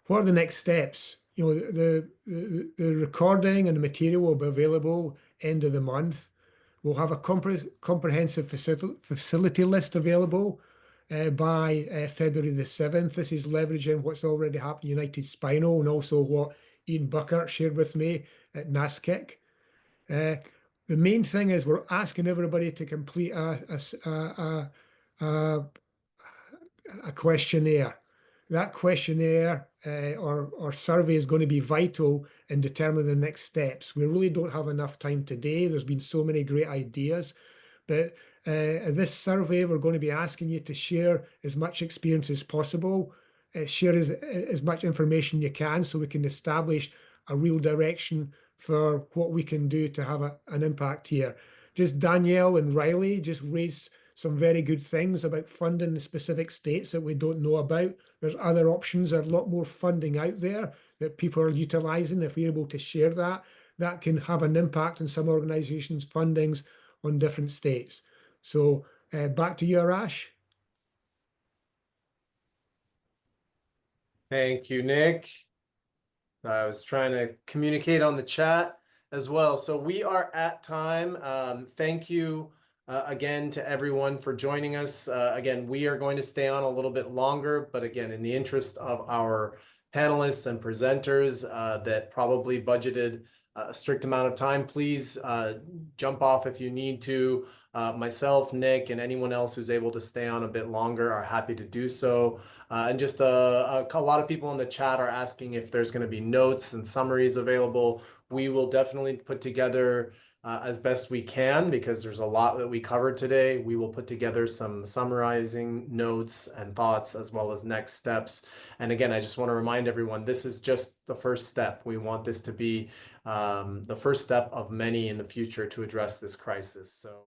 What are the next steps? You know, the recording and the material will be available end of the month. We'll have a comprehensive facility list available by February the 7th. This is leveraging what's already happened in United Spinal and also what Ian Buckert shared with me at NASCIC. The main thing is we're asking everybody to complete a questionnaire. That questionnaire or survey is going to be vital in determining the next steps. We really don't have enough time today. There's been so many great ideas, but this survey, we're going to be asking you to share as much experience as possible, share as much information you can so we can establish a real direction for what we can do to have an impact here. Just Danielle and Riley just raised some very good things about funding in specific states that we don't know about. There's other options, there's a lot more funding out there that people are utilizing. If we're able to share that, that can have an impact on some organizations' fundings on different states. So back to you, Arash. Thank you, Nick. I was trying to communicate on the chat as well. So we are at time. Thank you again to everyone for joining us. Again, we are going to stay on a little bit longer, but again, in the interest of our panelists and presenters that probably budgeted a strict amount of time, please jump off if you need to. Myself, Nick, and anyone else who's able to stay on a bit longer are happy to do so. And just a lot of people in the chat are asking if there's going to be notes and summaries available. We will definitely put together as best we can because there's a lot that we covered today. We will put together some summarizing notes and thoughts as well as next steps. And again, I just want to remind everyone, this is just the first step. We want this to be the first step of many in the future to address this crisis. So.